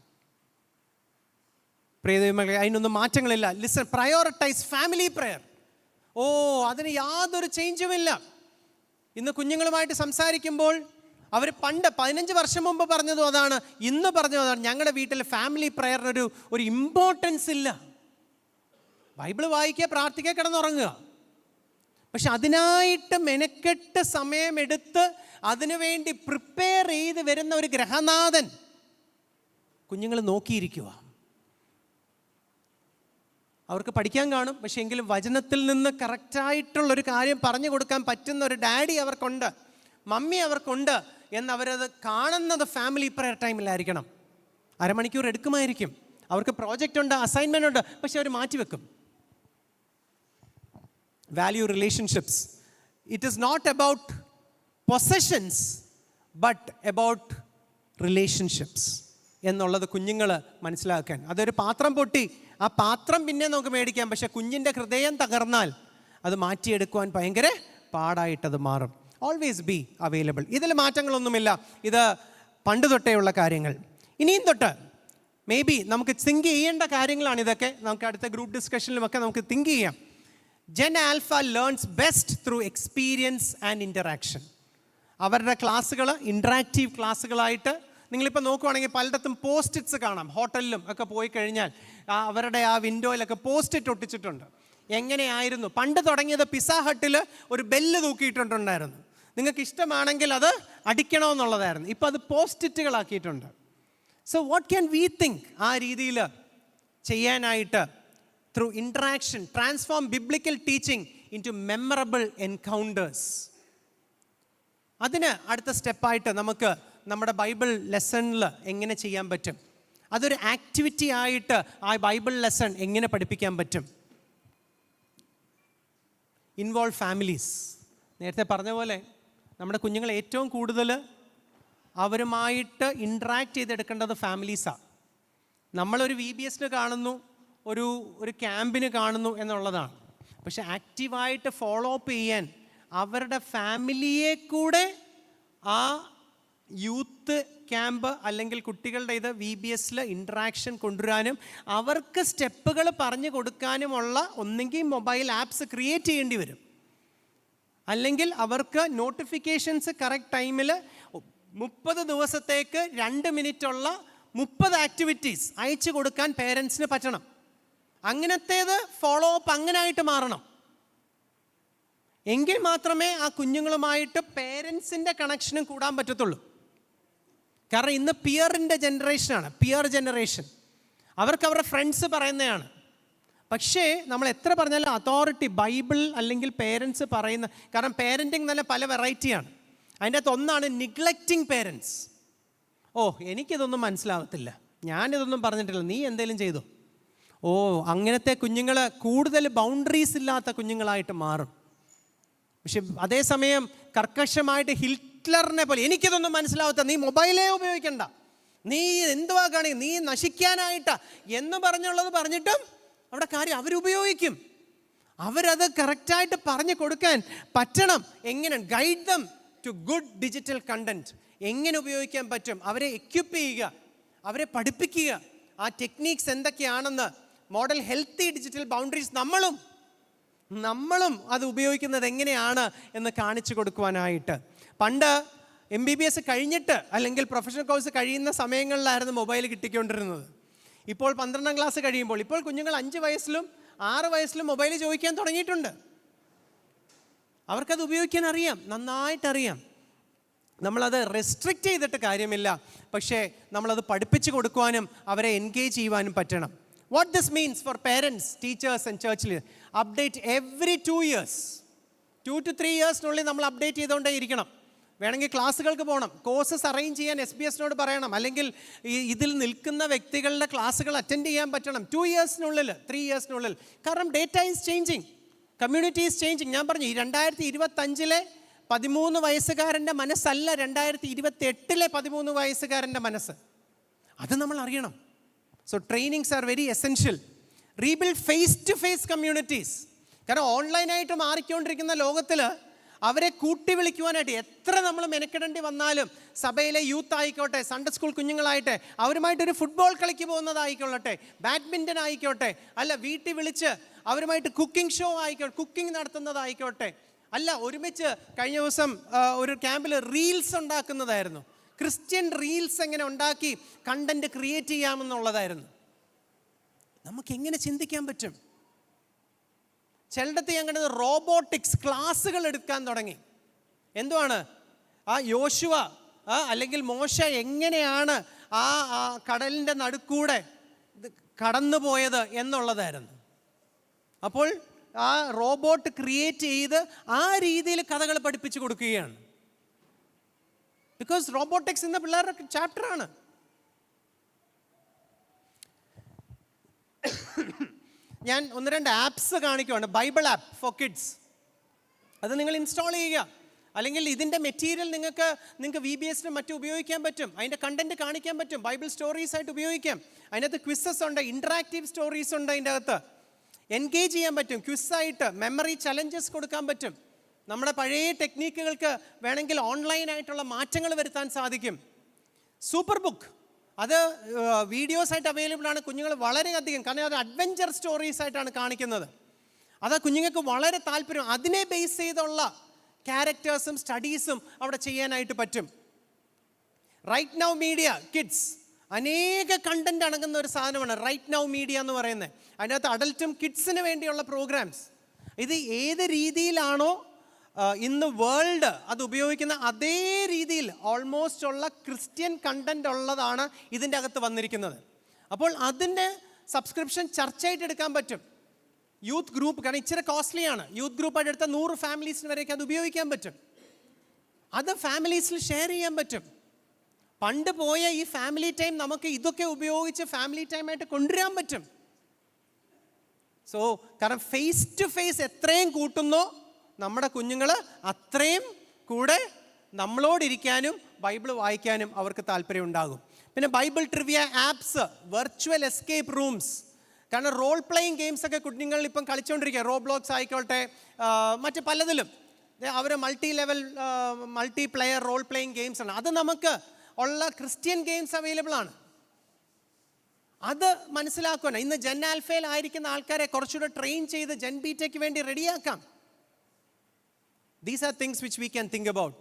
പ്രിയദൈവമേ, അതിനൊന്നും മാറ്റങ്ങളില്ല. Listen, prioritize family prayer. അതിന് യാതൊരു ചേഞ്ചുമില്ല. ഇന്ന് കുഞ്ഞുങ്ങളുമായിട്ട് സംസാരിക്കുമ്പോൾ അവർ പണ്ട് 15 വർഷം മുമ്പ് പറഞ്ഞതും അതാണ്, ഇന്ന് പറഞ്ഞതും അതാണ്. ഞങ്ങളുടെ വീട്ടിൽ ഫാമിലി പ്രയറിനൊരു ഇമ്പോർട്ടൻസ് ഇല്ല. ബൈബിൾ വായിക്കുക, പ്രാർത്ഥിക്കുക, കിടന്നുറങ്ങുക. പക്ഷെ അതിനായിട്ട് മെനക്കെട്ട് സമയമെടുത്ത് അതിനുവേണ്ടി പ്രിപ്പയർ ചെയ്ത് വരുന്ന ഒരു ഗ്രഹനാഥൻ കുഞ്ഞുങ്ങൾ നോക്കിയിരിക്കുക. അവർക്ക് പഠിക്കാൻ കാണും, പക്ഷേ എങ്കിലും വചനത്തിൽ നിന്ന് കറക്റ്റായിട്ടുള്ളൊരു കാര്യം പറഞ്ഞു കൊടുക്കാൻ പറ്റുന്ന ഒരു ഡാഡി അവർക്കുണ്ട്, മമ്മി അവർക്കുണ്ട് എന്നവരത് കാണുന്നത് ഫാമിലി പ്രയർ ടൈമിലായിരിക്കണം. അരമണിക്കൂർ എടുക്കുമായിരിക്കും. അവർക്ക് പ്രോജക്റ്റ് ഉണ്ട്, അസൈൻമെൻ്റ് ഉണ്ട്, പക്ഷെ അവർ മാറ്റിവെക്കും. Value relationships. It is not about possessions but about relationships എന്നുള്ളത് കുഞ്ഞുങ്ങൾ മനസ്സിലാക്കാൻ. അതൊരു പാത്രം പൊട്ടി, ആ പാത്രം പിന്നെ നമുക്ക് മേടിക്കാം, പക്ഷെ കുഞ്ഞിൻ്റെ ഹൃദയം തകർന്നാൽ അത് മാറ്റിയെടുക്കുവാൻ ഭയങ്കര പാടായിട്ടത് മാറും. Always be available. ഇതിൽ മാറ്റങ്ങളൊന്നുമില്ല. ഇത് പണ്ട് തൊട്ടേയുള്ള കാര്യങ്ങൾ. ഇനിയും തൊട്ട് മേ ബി നമുക്ക് തിങ്ക് ചെയ്യേണ്ട കാര്യങ്ങളാണ് ഇതൊക്കെ. നമുക്ക് അടുത്ത ഗ്രൂപ്പ് ഡിസ്കഷനിലുമൊക്കെ നമുക്ക് തിങ്ക് ചെയ്യാം. Gen alpha learns best through experience and interaction. അവരുടെ ക്ലാസ്സുകൾ ഇൻറ്ററാക്റ്റീവ് ക്ലാസ്സുകളായിട്ട് നിങ്ങളിപ്പോൾ നോക്കുവാണെങ്കിൽ പലയിടത്തും പോസ്റ്റ്-ഇറ്റ്സ് കാണാം. ഹോട്ടലിലും ഒക്കെ പോയി കഴിഞ്ഞാൽ അവരുടെ ആ വിൻഡോയിലൊക്കെ പോസ്റ്റ്-ഇറ്റ് ഒട്ടിച്ചിട്ടുണ്ട്. എങ്ങനെയായിരുന്നു പണ്ട് തുടങ്ങിയത്? പിസ്സ ഹട്ടിൽ ഒരു ബെല്ല് തൂക്കിയിട്ടുണ്ടായിരുന്നു. നിങ്ങൾക്ക് ഇഷ്ടമാണെങ്കിൽ അത് അടിക്കണമെന്നുള്ളതായിരുന്നു. ഇപ്പോൾ അത് പോസ്റ്റ്-ഇറ്റുകളാക്കിയിട്ടുണ്ട്. So what can we think ആ രീതിയിൽ ചെയ്യാനായിട്ട്? Through interaction transform biblical teaching into memorable encounters. അതിന് അടുത്ത സ്റ്റെപ്പായിട്ട് നമുക്ക് നമ്മുടെ ബൈബിൾ ലെസണിൽ എങ്ങനെ ചെയ്യാൻ പറ്റും? അതൊരു ആക്ടിവിറ്റി ആയിട്ട് ആ ബൈബിൾ ലെസൺ എങ്ങനെ പഠിപ്പിക്കാൻ പറ്റും? Involve families. നേരത്തെ പറഞ്ഞ പോലെ നമ്മുടെ കുഞ്ഞുങ്ങൾ ഏറ്റവും കൂടുതൽ അവരുമായിട്ട് ഇൻട്രാക്ട് ചെയ്തെടുക്കേണ്ടത് ഫാമിലീസാണ്. നമ്മളൊരു VBSന് കാണുന്നു, ഒരു ക്യാമ്പിന് കാണുന്നു എന്നുള്ളതാണ്. പക്ഷെ ആക്റ്റീവായിട്ട് ഫോളോ അപ്പ് ചെയ്യാൻ അവരുടെ ഫാമിലിയെ കൂടെ ആ യൂത്ത് ക്യാമ്പ് അല്ലെങ്കിൽ കുട്ടികളുടെ ഇത് VBSൽ ഇൻട്രാക്ഷൻ കൊണ്ടുവരാനും അവർക്ക് സ്റ്റെപ്പുകൾ പറഞ്ഞു കൊടുക്കാനുമുള്ള ഒന്നെങ്കിൽ മൊബൈൽ ആപ്സ് ക്രിയേറ്റ് ചെയ്യേണ്ടി വരും, അല്ലെങ്കിൽ അവർക്ക് നോട്ടിഫിക്കേഷൻസ് കറക്റ്റ് ടൈമിൽ 30 ദിവസത്തേക്ക് 2 മിനിറ്റുള്ള 30 ആക്ടിവിറ്റീസ് അയച്ചു കൊടുക്കാൻ പേരൻസിന് പറ്റണം. അങ്ങനത്തേത് ഫോളോ അപ്പ് അങ്ങനായിട്ട് മാറണം. എങ്കിൽ മാത്രമേ ആ കുഞ്ഞുങ്ങളുമായിട്ട് പേരൻസിൻ്റെ കണക്ഷനും കൂടാൻ പറ്റത്തുള്ളൂ. കാരണം ഇന്ന് പിയറിൻ്റെ ജനറേഷനാണ്, പിയർ ജനറേഷൻ. അവർക്ക് അവരുടെ ഫ്രണ്ട്സ് പറയുന്നതാണ്. പക്ഷേ നമ്മൾ എത്ര പറഞ്ഞാലും അതോറിറ്റി, ബൈബിൾ അല്ലെങ്കിൽ പേരൻസ് പറയുന്ന, കാരണം പേരൻറ്റിങ് തന്നെ പല വെറൈറ്റിയാണ്. അതിൻ്റെ അകത്ത് ഒന്നാണ് നിഗ്ലക്റ്റിംഗ് പേരൻസ്. ഓ, എനിക്കിതൊന്നും മനസ്സിലാവത്തില്ല, ഞാനിതൊന്നും പറഞ്ഞിട്ടില്ല, നീ എന്തെങ്കിലും ചെയ്തോ. ഓ, അങ്ങനത്തെ കുഞ്ഞുങ്ങൾ കൂടുതൽ ബൗണ്ടറീസ് ഇല്ലാത്ത കുഞ്ഞുങ്ങളായിട്ട് മാറും. പക്ഷെ അതേസമയം കർക്കശമായിട്ട് ഹിറ്റ്ലറിനെ പോലെ, എനിക്കിതൊന്നും മനസ്സിലാവാത്ത, നീ മൊബൈലേ ഉപയോഗിക്കണ്ട, നീ എന്തുവാ കാണി, നീ നശിക്കാനായിട്ടാ എന്ന് പറഞ്ഞിട്ടും അവിടെ കാര്യം അവരുപയോഗിക്കും. അവരത് കറക്റ്റായിട്ട് പറഞ്ഞു കൊടുക്കാൻ പറ്റണം. എങ്ങനെ guide them to good digital content, എങ്ങനെ ഉപയോഗിക്കാൻ പറ്റും, അവരെ എക്യുപ്പ് ചെയ്യുക, അവരെ പഠിപ്പിക്കുക, ആ ടെക്നീക്സ് എന്തൊക്കെയാണെന്ന്. മോഡൽ ഹെൽത്തി ഡിജിറ്റൽ ബൗണ്ടറീസ് നമ്മളും അത് ഉപയോഗിക്കുന്നത് എങ്ങനെയാണ് എന്ന് കാണിച്ചു കൊടുക്കുവാനായിട്ട്. പണ്ട് MBBS കഴിഞ്ഞിട്ട് അല്ലെങ്കിൽ പ്രൊഫഷണൽ കോഴ്സ് കഴിയുന്ന സമയങ്ങളിലായിരുന്നു മൊബൈൽ കിട്ടിക്കൊണ്ടിരുന്നത്. ഇപ്പോൾ 12ാം ക്ലാസ് കഴിയുമ്പോൾ ഇപ്പോൾ കുഞ്ഞുങ്ങൾ 5 വയസ്സിലും 6 വയസ്സിലും മൊബൈൽ ചോദിക്കാൻ തുടങ്ങിയിട്ടുണ്ട്. അവർക്കത് ഉപയോഗിക്കാൻ അറിയാം, നന്നായിട്ടറിയാം. നമ്മളത് റെസ്ട്രിക്റ്റ് ചെയ്തിട്ട് കാര്യമില്ല, പക്ഷേ നമ്മളത് പഠിപ്പിച്ചു കൊടുക്കുവാനും അവരെ എൻഗേജ് ചെയ്യുവാനും പറ്റണം. What this means four parents, teachers and church leaders, update every 2 years, 2 to 3 yearsനുള്ളിൽ നമ്മൾ അപ്ഡേറ്റ് ചെയ്തുകൊണ്ടേ ഇരിക്കണം. വേണമെങ്കിൽ ക്ലാസ്സുകൾക്ക് പോകണം, കോഴ്സസ് അറേഞ്ച് ചെയ്യാൻ SBS-നോട് പറയണം, അല്ലെങ്കിൽ ഇതിൽ നിൽക്കുന്ന വ്യക്തികളുടെ ക്ലാസ്സുകൾ അറ്റൻഡ് ചെയ്യാൻ പറ്റണം 2 yearsനുള്ളിൽ, 3 yearsനുള്ളിൽ. കാരണം data is changing, community is changing. ഞാൻ പറഞ്ഞു, ഈ 2025-ലെ 13 വയസ്സുകാരൻ്റെ മനസ്സല്ല 2028-ലെ 13 വയസ്സുകാരൻ്റെ മനസ്സ്. അത് നമ്മൾ അറിയണം. So trainings are very essential. Rebuild face to face communities. കാരണം ഓൺലൈനായിട്ട് മാറിക്കൊണ്ടിരിക്കുന്ന ലോകത്തിൽ അവരെ കൂട്ടി വിളിക്കുവാനായിട്ട് എത്ര നമ്മൾ മെനക്കെടേണ്ടി വന്നാലും, സഭയിലെ യൂത്ത് ആയിക്കോട്ടെ, സൺഡേ സ്കൂൾ കുഞ്ഞുങ്ങളായിട്ട് അവരുമായിട്ടൊരു ഫുട്ബോൾ കളിക്ക് പോകുന്നതായിക്കോട്ടെ, ബാഡ്മിൻ്റൺ ആയിക്കോട്ടെ, അല്ല വീട്ടിൽ വിളിച്ച് അവരുമായിട്ട് കുക്കിംഗ് ഷോ ആയിക്കോട്ടെ, കുക്കിംഗ് നടത്തുന്നതായിക്കോട്ടെ, അല്ല ഒരുമിച്ച് കഴിഞ്ഞ ദിവസം ഒരു ക്യാമ്പിൽ റീൽസ് ഉണ്ടാക്കുന്നതായിരുന്നു. ക്രിസ്ത്യൻ റീൽസ് എങ്ങനെ ഉണ്ടാക്കി കണ്ടന്റ് ക്രിയേറ്റ് ചെയ്യാമെന്നുള്ളതായിരുന്നു. നമുക്കെങ്ങനെ ചിന്തിക്കാൻ പറ്റും? ചിലടത്ത് ഞാൻ കണ്ടത് റോബോട്ടിക്സ് ക്ലാസ്സുകൾ എടുക്കാൻ തുടങ്ങി. എന്തുവാണ് ആ യോശുവ അല്ലെങ്കിൽ മോശ എങ്ങനെയാണ് ആ കടലിൻ്റെ നടുക്കൂടെ കടന്നുപോയത് എന്നുള്ളതായിരുന്നു. അപ്പോൾ ആ റോബോട്ട് ക്രിയേറ്റ് ചെയ്ത് ആ രീതിയിൽ കഥകൾ പഠിപ്പിച്ചു കൊടുക്കുകയാണ്. ബിക്കോസ് റോബോട്ടിക്സ് എന്ന പിള്ളേരുടെ ചാപ്റ്ററാണ്. ഞാൻ 1-2 ആപ്സ് കാണിക്കുവാണ്. Bible app for kids. അത് നിങ്ങൾ ഇൻസ്റ്റാൾ ചെയ്യുക. അല്ലെങ്കിൽ ഇതിൻ്റെ മെറ്റീരിയൽ നിങ്ങൾക്ക് VBS-നും മറ്റും ഉപയോഗിക്കാൻ പറ്റും. അതിൻ്റെ കണ്ടന്റ് കാണിക്കാൻ പറ്റും. ബൈബിൾ സ്റ്റോറീസ് ആയിട്ട് ഉപയോഗിക്കാം. അതിനകത്ത് ക്വിസസ് ഉണ്ട്, ഇൻട്രാക്റ്റീവ് സ്റ്റോറീസ് ഉണ്ട്. അതിൻ്റെ അകത്ത് എൻഗേജ് ചെയ്യാൻ പറ്റും. ക്വിസായിട്ട് മെമ്മറി ചലഞ്ചസ് കൊടുക്കാൻ പറ്റും. നമ്മുടെ പഴയ ടെക്നീക്കുകൾക്ക് വേണമെങ്കിൽ ഓൺലൈനായിട്ടുള്ള മാറ്റങ്ങൾ വരുത്താൻ സാധിക്കും. സൂപ്പർ ബുക്ക്, അത് വീഡിയോസായിട്ട് അവൈലബിൾ ആണ്. കുഞ്ഞുങ്ങൾ വളരെയധികം, കാരണം അത് അഡ്വഞ്ചർ സ്റ്റോറീസ് ആയിട്ടാണ് കാണിക്കുന്നത്. അത് കുഞ്ഞുങ്ങൾക്ക് വളരെ താല്പര്യം. അതിനെ ബേസ് ചെയ്തുള്ള ക്യാരക്ടേഴ്സും സ്റ്റഡീസും അവിടെ ചെയ്യാനായിട്ട് പറ്റും. റൈറ്റ് നൗ മീഡിയ കിഡ്സ്, അനേക കണ്ടന്റ് അടങ്ങുന്ന ഒരു സാധനമാണ് റൈറ്റ് നൗ മീഡിയ എന്ന് പറയുന്നത്. അതിനകത്ത് അഡൽട്ടും കിഡ്സിന് വേണ്ടിയുള്ള പ്രോഗ്രാംസ്. ഇത് ഏത് രീതിയിലാണോ ഇന്ന് വേൾഡ് അത് ഉപയോഗിക്കുന്ന അതേ രീതിയിൽ ഓൾമോസ്റ്റ് ഉള്ള ക്രിസ്ത്യൻ കണ്ടന്റ് ഉള്ളതാണ് ഇതിൻ്റെ അകത്ത് വന്നിരിക്കുന്നത്. അപ്പോൾ അതിൻ്റെ സബ്സ്ക്രിപ്ഷൻ ചർച്ചയായിട്ട് എടുക്കാൻ പറ്റും. യൂത്ത് ഗ്രൂപ്പ്, കാരണം ഇച്ചിരി കോസ്റ്റ്ലിയാണ്. യൂത്ത് ഗ്രൂപ്പായിട്ട് എടുത്ത 100 ഫാമിലീസിന് വരെയൊക്കെ അത് ഉപയോഗിക്കാൻ പറ്റും. അത് ഫാമിലീസിൽ ഷെയർ ചെയ്യാൻ പറ്റും. പണ്ട് പോയ ഈ ഫാമിലി ടൈം നമുക്ക് ഇതൊക്കെ ഉപയോഗിച്ച് ഫാമിലി ടൈമായിട്ട് കൊണ്ടുവരാൻ പറ്റും. സോ കാരണം ഫേസ് ടു ഫേസ് എത്രയും കൂട്ടുന്നോ നമ്മുടെ കുഞ്ഞുങ്ങൾ അത്രയും കൂടെ നമ്മളോടിരിക്കാനും ബൈബിൾ വായിക്കാനും അവർക്ക് താല്പര്യം ഉണ്ടാകും. പിന്നെ Bible trivia apps, virtual escape rooms. കാരണം റോൾ പ്ലേയിങ് ഗെയിംസ് ഒക്കെ കുഞ്ഞുങ്ങൾ ഇപ്പം കളിച്ചുകൊണ്ടിരിക്കുക. റോബ്ലോക്സ് ആയിക്കോട്ടെ, മറ്റ് പലതിലും അവർ multiplayer role playing games ആണ്. അത് നമുക്ക് ഉള്ള ക്രിസ്ത്യൻ ഗെയിംസ് അവൈലബിൾ ആണ്. അത് മനസ്സിലാക്കുക. ഇന്ന് ജെൻ ആൽഫയിൽ ആയിരിക്കുന്ന ആൾക്കാരെ കുറച്ചുകൂടെ ട്രെയിൻ ചെയ്ത് ജെൻ ബീറ്റയ്ക്ക് വേണ്ടി റെഡിയാക്കാം. These are things which we can think about.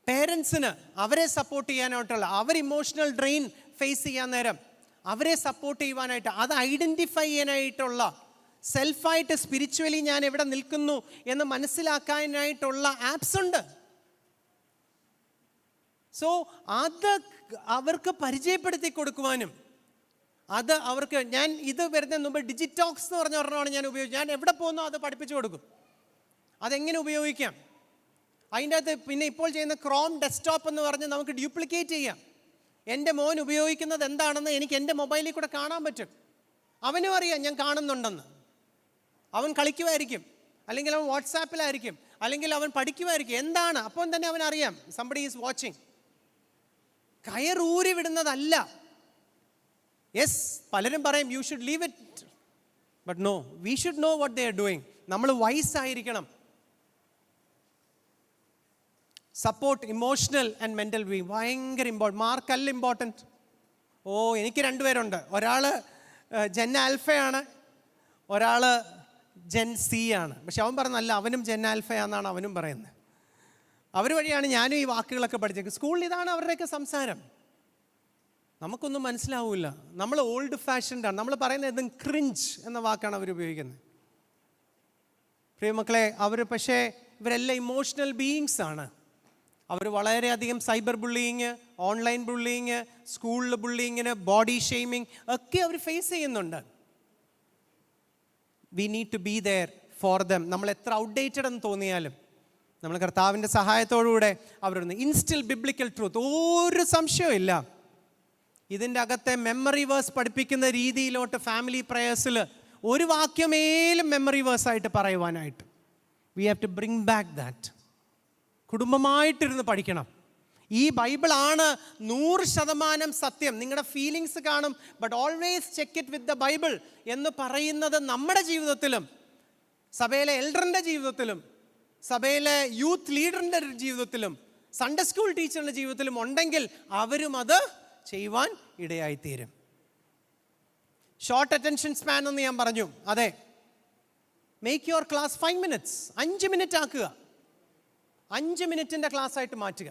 പേരൻസിന് അവരെ സപ്പോർട്ട് ചെയ്യാനായിട്ടുള്ള, അവർ ഇമോഷണൽ ഡ്രെയിൻ ഫേസ് ചെയ്യാൻ നേരം അവരെ സപ്പോർട്ട് ചെയ്യുവാനായിട്ട്, അത് ഐഡൻറ്റിഫൈ ചെയ്യാനായിട്ടുള്ള, സെൽഫായിട്ട് സ്പിരിച്വലി ഞാൻ എവിടെ നിൽക്കുന്നു എന്ന് മനസ്സിലാക്കാനായിട്ടുള്ള ആപ്സ് ഉണ്ട്. സോ അത് അവർക്ക് പരിചയപ്പെടുത്തി കൊടുക്കുവാനും, അത് അവർക്ക്, ഞാൻ ഇത് വരുന്നതിന് മുമ്പ് ഡിജിറ്റോക്സ് എന്ന് പറഞ്ഞ ഒരെണ്ണമാണ് ഞാൻ ഉപയോഗിച്ചത്. ഞാൻ എവിടെ പോകുന്നോ അത് പഠിപ്പിച്ചു കൊടുക്കും, അതെങ്ങനെ ഉപയോഗിക്കാം. അതിൻ്റെ അകത്ത് പിന്നെ ഇപ്പോൾ ചെയ്യുന്ന ക്രോം ഡെസ്ക്ടോപ്പ് എന്ന് പറഞ്ഞ് നമുക്ക് ഡ്യൂപ്ലിക്കേറ്റ് ചെയ്യാം. എൻ്റെ മോൻ ഉപയോഗിക്കുന്നത് എന്താണെന്ന് എനിക്ക് എൻ്റെ മൊബൈലിൽ കൂടെ കാണാൻ പറ്റും. അവനും അറിയാം ഞാൻ കാണുന്നുണ്ടെന്ന്. അവൻ കളിക്കുമായിരിക്കും, അല്ലെങ്കിൽ അവൻ വാട്സാപ്പിലായിരിക്കും, അല്ലെങ്കിൽ അവൻ പഠിക്കുമായിരിക്കും. എന്താണ് അപ്പോൾ തന്നെ അവൻ അറിയാം സംബഡി ഈസ് വാച്ചിങ്. കയറൂരി വിടുന്നതല്ല. യെസ്, പലരും പറയും you should leave it, but no, we should know what they are doing. നമ്മൾ വൈസ് ആയിരിക്കണം. Support emotional and mental being ഭയങ്കര ഇമ്പോർട്ടൻറ്റ്. മാർക്കല്ല ഇമ്പോർട്ടൻറ്റ്. എനിക്ക് 2 പേരുണ്ട്. ഒരാൾ ജെൻ ആൽഫയാണ്, ഒരാൾ ജെൻ സി ആണ്. പക്ഷെ അവൻ പറഞ്ഞല്ല, അവനും ജെൻ ആൽഫയാണെന്നാണ് അവനും പറയുന്നത്. അവർ വഴിയാണ് ഞാനും ഈ വാക്കുകളൊക്കെ പഠിച്ചത്. സ്കൂളിൽ ഇതാണ് അവരുടെയൊക്കെ സംസാരം. നമുക്കൊന്നും മനസ്സിലാവില്ല. നമ്മൾ ഓൾഡ് ഫാഷൻഡാണ്. നമ്മൾ പറയുന്നത് എന്തും ക്രിഞ്ച് എന്ന വാക്കാണ് അവർ ഉപയോഗിക്കുന്നത്. പ്രിയമക്കളെ, പക്ഷേ ഇവരെല്ലാം ഇമോഷണൽ ബീയിങ്സ് ആണ്. അവർ വളരെയധികം സൈബർ ബുള്ളിയിങ്, ഓൺലൈൻ ബുള്ളിയിങ്, സ്കൂളിൽ ബുള്ളിയിങ്ങിന്, ബോഡി ഷെയ്മിങ് ഒക്കെ അവർ ഫേസ് ചെയ്യുന്നുണ്ട്. We need to be there for them. നമ്മൾ എത്ര ഔട്ട്ഡേറ്റഡ് എന്ന് തോന്നിയാലും നമ്മൾ കർത്താവിൻ്റെ സഹായത്തോടുകൂടെ അവരൊന്ന് ഇൻസ്റ്റിൽ ബിബ്ലിക്കൽ ട്രൂത്ത്. ഒരു സംശയവും ഇല്ല. ഇതിൻ്റെ അകത്തെ മെമ്മറി വേഴ്സ് പഠിപ്പിക്കുന്ന രീതിയിലോട്ട് ഫാമിലി പ്രേയേഴ്സിൽ ഒരു വാക്യമേലും മെമ്മറി വേഴ്സായിട്ട് പറയുവാനായിട്ട് we have to bring back that. കുടുംബമായിട്ടിരുന്ന് പഠിക്കണം. ഈ ബൈബിളാണ് 100% സത്യം. നിങ്ങളുടെ ഫീലിങ്സ് കാണും, but always check it with the Bible എന്ന് പറയുന്നത് നമ്മുടെ ജീവിതത്തിലും, സഭയിലെ എൽഡറിൻ്റെ ജീവിതത്തിലും, സഭയിലെ യൂത്ത് ലീഡറിൻ്റെ ജീവിതത്തിലും, സൺഡേ സ്കൂൾ ടീച്ചറിൻ്റെ ജീവിതത്തിലും ഉണ്ടെങ്കിൽ അവരും അത് ചെയ്യുവാൻ ഇടയായിത്തീരും. ഷോർട്ട് അറ്റൻഷൻ സ്പാൻ എന്ന് ഞാൻ പറഞ്ഞു. അതെ, make your class 5 minutes, 5 minute ആക്കുക. 5 മിനിറ്റിൻ്റെ ക്ലാസ് ആയിട്ട് മാറ്റുക.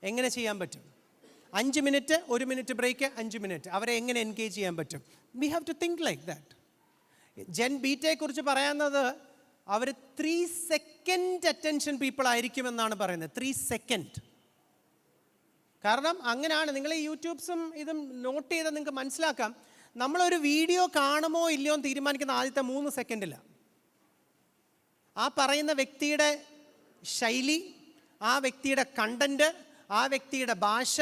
എങ്ങനെ ചെയ്യാൻ പറ്റും? 5 മിനിറ്റ്, 1 മിനിറ്റ് ബ്രേക്ക്, 5 മിനിറ്റ്. അവരെ എങ്ങനെ എൻഗേജ് ചെയ്യാൻ പറ്റും? We have to think like that. Gen ബീറ്റയെ കുറിച്ച് പറയുന്നത് അവർ 3 സെക്കൻഡ് അറ്റൻഷൻ പീപ്പിൾ ആയിരിക്കുമെന്നാണ് പറയുന്നത്. 3 സെക്കൻഡ്. കാരണം അങ്ങനെയാണ്. നിങ്ങൾ ഈ യൂട്യൂബ്സും ഇതും നോട്ട് ചെയ്താൽ നിങ്ങൾക്ക് മനസ്സിലാക്കാം. നമ്മളൊരു വീഡിയോ കാണുമോ ഇല്ലയോ എന്ന് തീരുമാനിക്കുന്ന ആദ്യത്തെ 3 സെക്കൻഡിലാണ്. ആ പറയുന്ന വ്യക്തിയുടെ ശൈലി, ആ വ്യക്തിയുടെ കണ്ടന്റ്, ആ വ്യക്തിയുടെ ഭാഷ,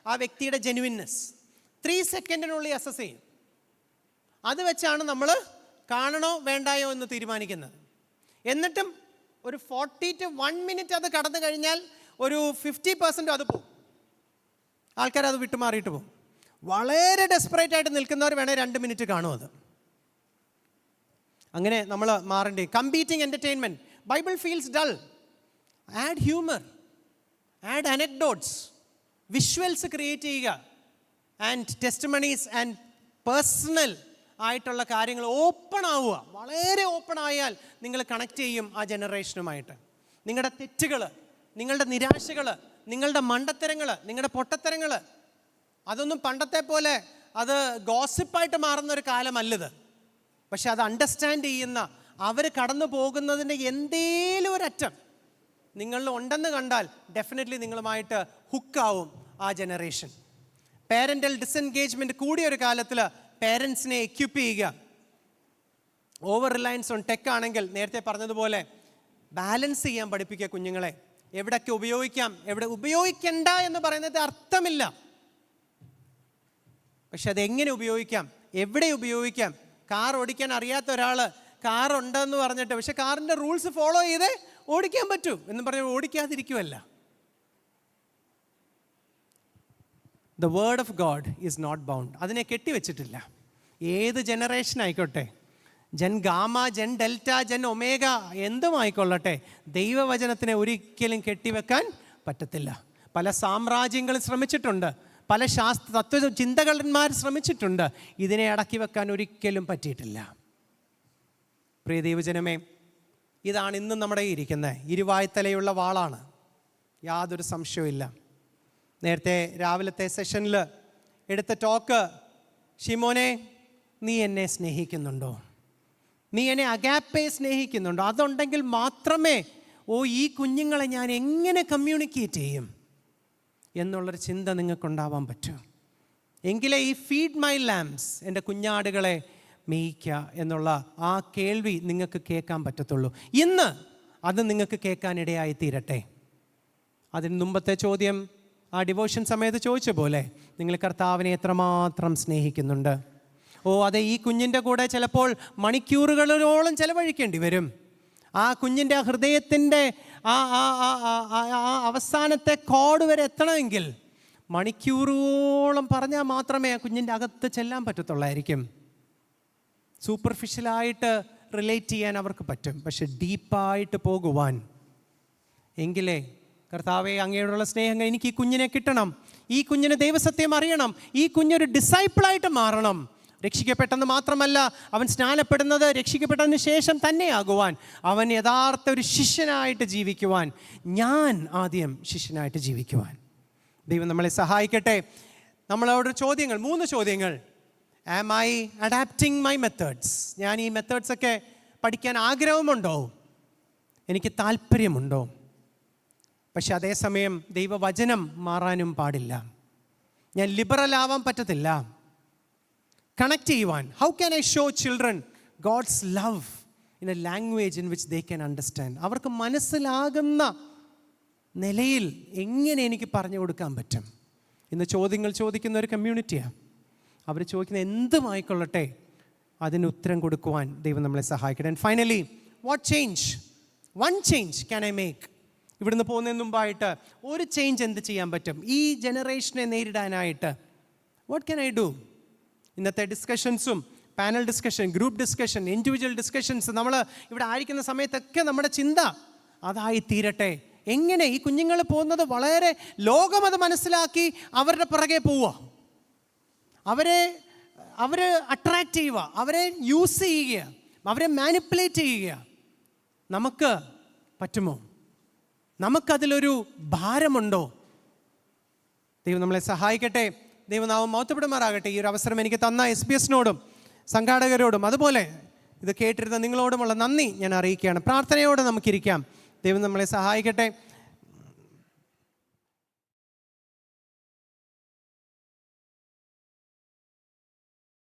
ആ വ്യക്തിയുടെ ജെനുവിൻനെസ് 3 സെക്കൻഡിനുള്ളിൽ അസസ് ചെയ്യും. അത് വെച്ചാണ് നമ്മൾ കാണണോ വേണ്ടായോ എന്ന് തീരുമാനിക്കുന്നത്. എന്നിട്ടും ഒരു 40 to 1 minute അത് കടന്നു കഴിഞ്ഞാൽ ഒരു 50% അത് പോകും. ആൾക്കാരത് വിട്ടുമാറിയിട്ട് പോകും. വളരെ ഡെസ്പറേറ്റ് ആയിട്ട് നിൽക്കുന്നവർ വേണേൽ 2 മിനിറ്റ് കാണും. അത് അങ്ങനെ നമ്മൾ മാറേണ്ടി. Competing entertainment. Bible feels dull. Add humour, add anecdotes, visuals create ചെയ്യുക, ആൻഡ് ടെസ്റ്റിമണീസ് ആൻഡ് പേഴ്സണൽ ആയിട്ടുള്ള കാര്യങ്ങൾ ഓപ്പൺ ആവുക. വളരെ ഓപ്പൺ ആയാൽ നിങ്ങൾ കണക്ട് ചെയ്യും ആ ജനറേഷനുമായിട്ട്. നിങ്ങളുടെ തെറ്റുകൾ, നിങ്ങളുടെ നിരാശകൾ, നിങ്ങളുടെ മണ്ടത്തരങ്ങൾ, നിങ്ങളുടെ പൊട്ടത്തരങ്ങൾ, അതൊന്നും പണ്ടത്തെ പോലെ അത് ഗോസിപ്പായിട്ട് മാറുന്ന ഒരു കാലമല്ലത്. പക്ഷെ അത് അണ്ടർസ്റ്റാൻഡ് ചെയ്യുന്ന, അവർ കടന്നു പോകുന്നതിൻ്റെ എന്തേലും ഒരറ്റം നിങ്ങളിൽ ഉണ്ടെന്ന് കണ്ടാൽ ഡെഫിനറ്റ്ലി നിങ്ങളുമായിട്ട് ഹുക്കാവും ആ ജനറേഷൻ. പേരൻ്റൽ ഡിസെൻഗേജ്മെൻറ്റ് കൂടിയ ഒരു കാലത്തിൽ പേരൻസിനെ എക്യുപ്പ് ചെയ്യുക. ഓവർ റിലയൻസ് ഓൺ ടെക് ആണെങ്കിൽ നേരത്തെ പറഞ്ഞതുപോലെ ബാലൻസ് ചെയ്യാൻ പഠിപ്പിക്കുക കുഞ്ഞുങ്ങളെ. എവിടെയൊക്കെ ഉപയോഗിക്കാം, എവിടെ ഉപയോഗിക്കണ്ട എന്ന് പറയുന്നത് അർത്ഥമില്ല. പക്ഷെ അതെങ്ങനെ ഉപയോഗിക്കാം, എവിടെ ഉപയോഗിക്കാം. കാർ ഓടിക്കാൻ അറിയാത്ത ഒരാൾ കാറുണ്ടെന്ന് പറഞ്ഞിട്ട് പക്ഷെ കാറിൻ്റെ റൂൾസ് ഫോളോ ചെയ്ത് ഓടിക്കാൻ പറ്റൂ എന്ന് പറഞ്ഞ് ഓടിക്കാതിരിക്കുമല്ല. The word of God is not bound. അതിനെ കെട്ടിവെച്ചിട്ടില്ല. ഏത് ജനറേഷൻ ആയിക്കോട്ടെ, gen gamma, gen delta, gen omega, എന്തുമായിക്കൊള്ളട്ടെ, ദൈവവചനത്തിനെ ഒരിക്കലും കെട്ടിവെക്കാൻ പറ്റത്തില്ല. പല സാമ്രാജ്യങ്ങൾ ശ്രമിച്ചിട്ടുണ്ട്, പല തത്വചിന്തകന്മാർ ശ്രമിച്ചിട്ടുണ്ട്. ഇതിനെ അടക്കി വെക്കാൻ ഒരിക്കലും പറ്റിയിട്ടില്ല. പ്രിയ ദൈവജനമേ, ഇതാണ് ഇന്നും നമ്മുടെ ഇരിക്കുന്നത്. ഇരുവായ്ത്തലയുള്ള വാളാണ്. യാതൊരു സംശയവും. നേരത്തെ രാവിലത്തെ സെഷനിൽ എടുത്ത ടോക്ക്, ശിമോനെ നീ എന്നെ സ്നേഹിക്കുന്നുണ്ടോ, നീ എന്നെ അഗാപ്പെ സ്നേഹിക്കുന്നുണ്ടോ? അതുണ്ടെങ്കിൽ മാത്രമേ ഈ കുഞ്ഞുങ്ങളെ ഞാൻ എങ്ങനെ കമ്മ്യൂണിക്കേറ്റ് ചെയ്യും എന്നുള്ളൊരു ചിന്ത നിങ്ങൾക്കുണ്ടാവാൻ പറ്റും. എങ്കിലേ ഈ ഫീഡ് മൈ ലാംസ്, എൻ്റെ കുഞ്ഞാടുകളെ മേയ്ക്കുക എന്നുള്ള ആ കേൾവി നിങ്ങൾക്ക് കേൾക്കാൻ പറ്റത്തുള്ളൂ. ഇന്ന് അത് നിങ്ങൾക്ക് കേൾക്കാനിടയായി തീരട്ടെ. അതിന് മുമ്പത്തെ ചോദ്യം ആ ഡിവോഷൻ സമയത്ത് ചോദിച്ച പോലെ, നിങ്ങൾ കർത്താവിനെ എത്രമാത്രം സ്നേഹിക്കുന്നുണ്ട്? അതെ, ഈ കുഞ്ഞിൻ്റെ കൂടെ ചിലപ്പോൾ മണിക്കൂറുകളോളം ചിലവഴിക്കേണ്ടി വരും. ആ കുഞ്ഞിൻ്റെ ഹൃദയത്തിൻ്റെ ആ അവസാനത്തെ കോഡ് വരെ എത്തണമെങ്കിൽ മണിക്കൂറുകളോളം പറഞ്ഞാൽ മാത്രമേ ആ കുഞ്ഞിൻ്റെ അകത്ത് ചെല്ലാൻ പറ്റത്തുള്ളായിരിക്കും. സൂപ്പർഫിഷ്യലായിട്ട് റിലേറ്റ് ചെയ്യാൻ അവർക്ക് പറ്റും, പക്ഷെ ഡീപ്പായിട്ട് പോകുവാൻ എങ്കിലേ കർത്താവെ അങ്ങയോടുള്ള സ്നേഹം എനിക്ക് ഈ കുഞ്ഞിനെ കിട്ടണം, ഈ കുഞ്ഞിന് ദൈവസത്യം അറിയണം, ഈ കുഞ്ഞൊരു ഡിസൈപ്പിളായിട്ട് മാറണം. രക്ഷിക്കപ്പെട്ടെന്ന് മാത്രമല്ല, അവൻ സ്നാനപ്പെടുന്നത് രക്ഷിക്കപ്പെട്ടതിന് ശേഷം തന്നെയാകുവാൻ, അവൻ യഥാർത്ഥ ഒരു ശിഷ്യനായിട്ട് ജീവിക്കുവാൻ, ഞാൻ ആദ്യം ശിഷ്യനായിട്ട് ജീവിക്കുവാൻ ദൈവം നമ്മളെ സഹായിക്കട്ടെ. നമ്മളോട് ചോദ്യങ്ങൾ, 3 ചോദ്യങ്ങൾ. Am I adapting my methods? ഞാൻ ഈ മെത്തേഡ്സൊക്കെ പഠിക്കാൻ ആഗ്രഹമുണ്ടോ, എനിക്ക് താല്പര്യമുണ്ടോ? പക്ഷെ അതേസമയം ദൈവവചനം മാറാനും പാടില്ല. ഞാൻ ലിബറൽ ആവാൻ പറ്റത്തില്ല. കണക്ട് ചെയ്യുവാൻ, how can I show children God's love in a language in which they can understand? അവർക്ക് മനസ്സിലാകുന്ന നിലയിൽ എങ്ങനെ എനിക്ക് പറഞ്ഞു കൊടുക്കാൻ പറ്റും? ഇന്ന് ചോദ്യങ്ങൾ ചോദിക്കുന്ന ഒരു കമ്മ്യൂണിറ്റിയാണ്. അവർ ചോദിക്കുന്ന എന്തുമായിക്കൊള്ളട്ടെ അതിന് ഉത്തരം കൊടുക്കുവാൻ ദൈവം നമ്മളെ സഹായിക്കട്ടെ. And finally, what change, one change can I make? ഇവിടുന്ന് പോകുന്നതിന് മുമ്പായിട്ട് ഒരു ചേഞ്ച് എന്ത് ചെയ്യാൻ പറ്റും ഈ ജനറേഷനെ നേരിടാനായിട്ട്? What can I do? ഇന്നത്തെ ഡിസ്കഷൻസും, panel discussion, group discussion, individual discussions, നമ്മൾ ഇവിടെ ആയിരിക്കുന്ന സമയത്തൊക്കെ നമ്മുടെ ചിന്ത അതായി തീരട്ടെ. എങ്ങനെ ഈ കുഞ്ഞുങ്ങൾ പോകുന്നത് വളരെ ലോകമത് മനസ്സിലാക്കി അവരുടെ പുറകെ പോവുക, അവരെ അട്രാക്റ്റ് ചെയ്യുക, അവരെ യൂസ് ചെയ്യുക, അവരെ മാനിപ്പുലേറ്റ് ചെയ്യുക. നമുക്ക് പറ്റുമോ? നമുക്കതിലൊരു ഭാരമുണ്ടോ? ദൈവം നമ്മളെ സഹായിക്കട്ടെ. ദൈവനാമം മഹത്വപ്പെടുമാറാകട്ടെ. ഈ ഒരു അവസരം എനിക്ക് തന്ന SBS-നോടും സംഘാടകരോടും അതുപോലെ ഇത് കേട്ടിരുന്ന നിങ്ങളോടുമുള്ള നന്ദി ഞാൻ അറിയിക്കുകയാണ്. പ്രാർത്ഥനയോടെ നമുക്കിരിക്കാം. ദൈവം നമ്മളെ സഹായിക്കട്ടെ.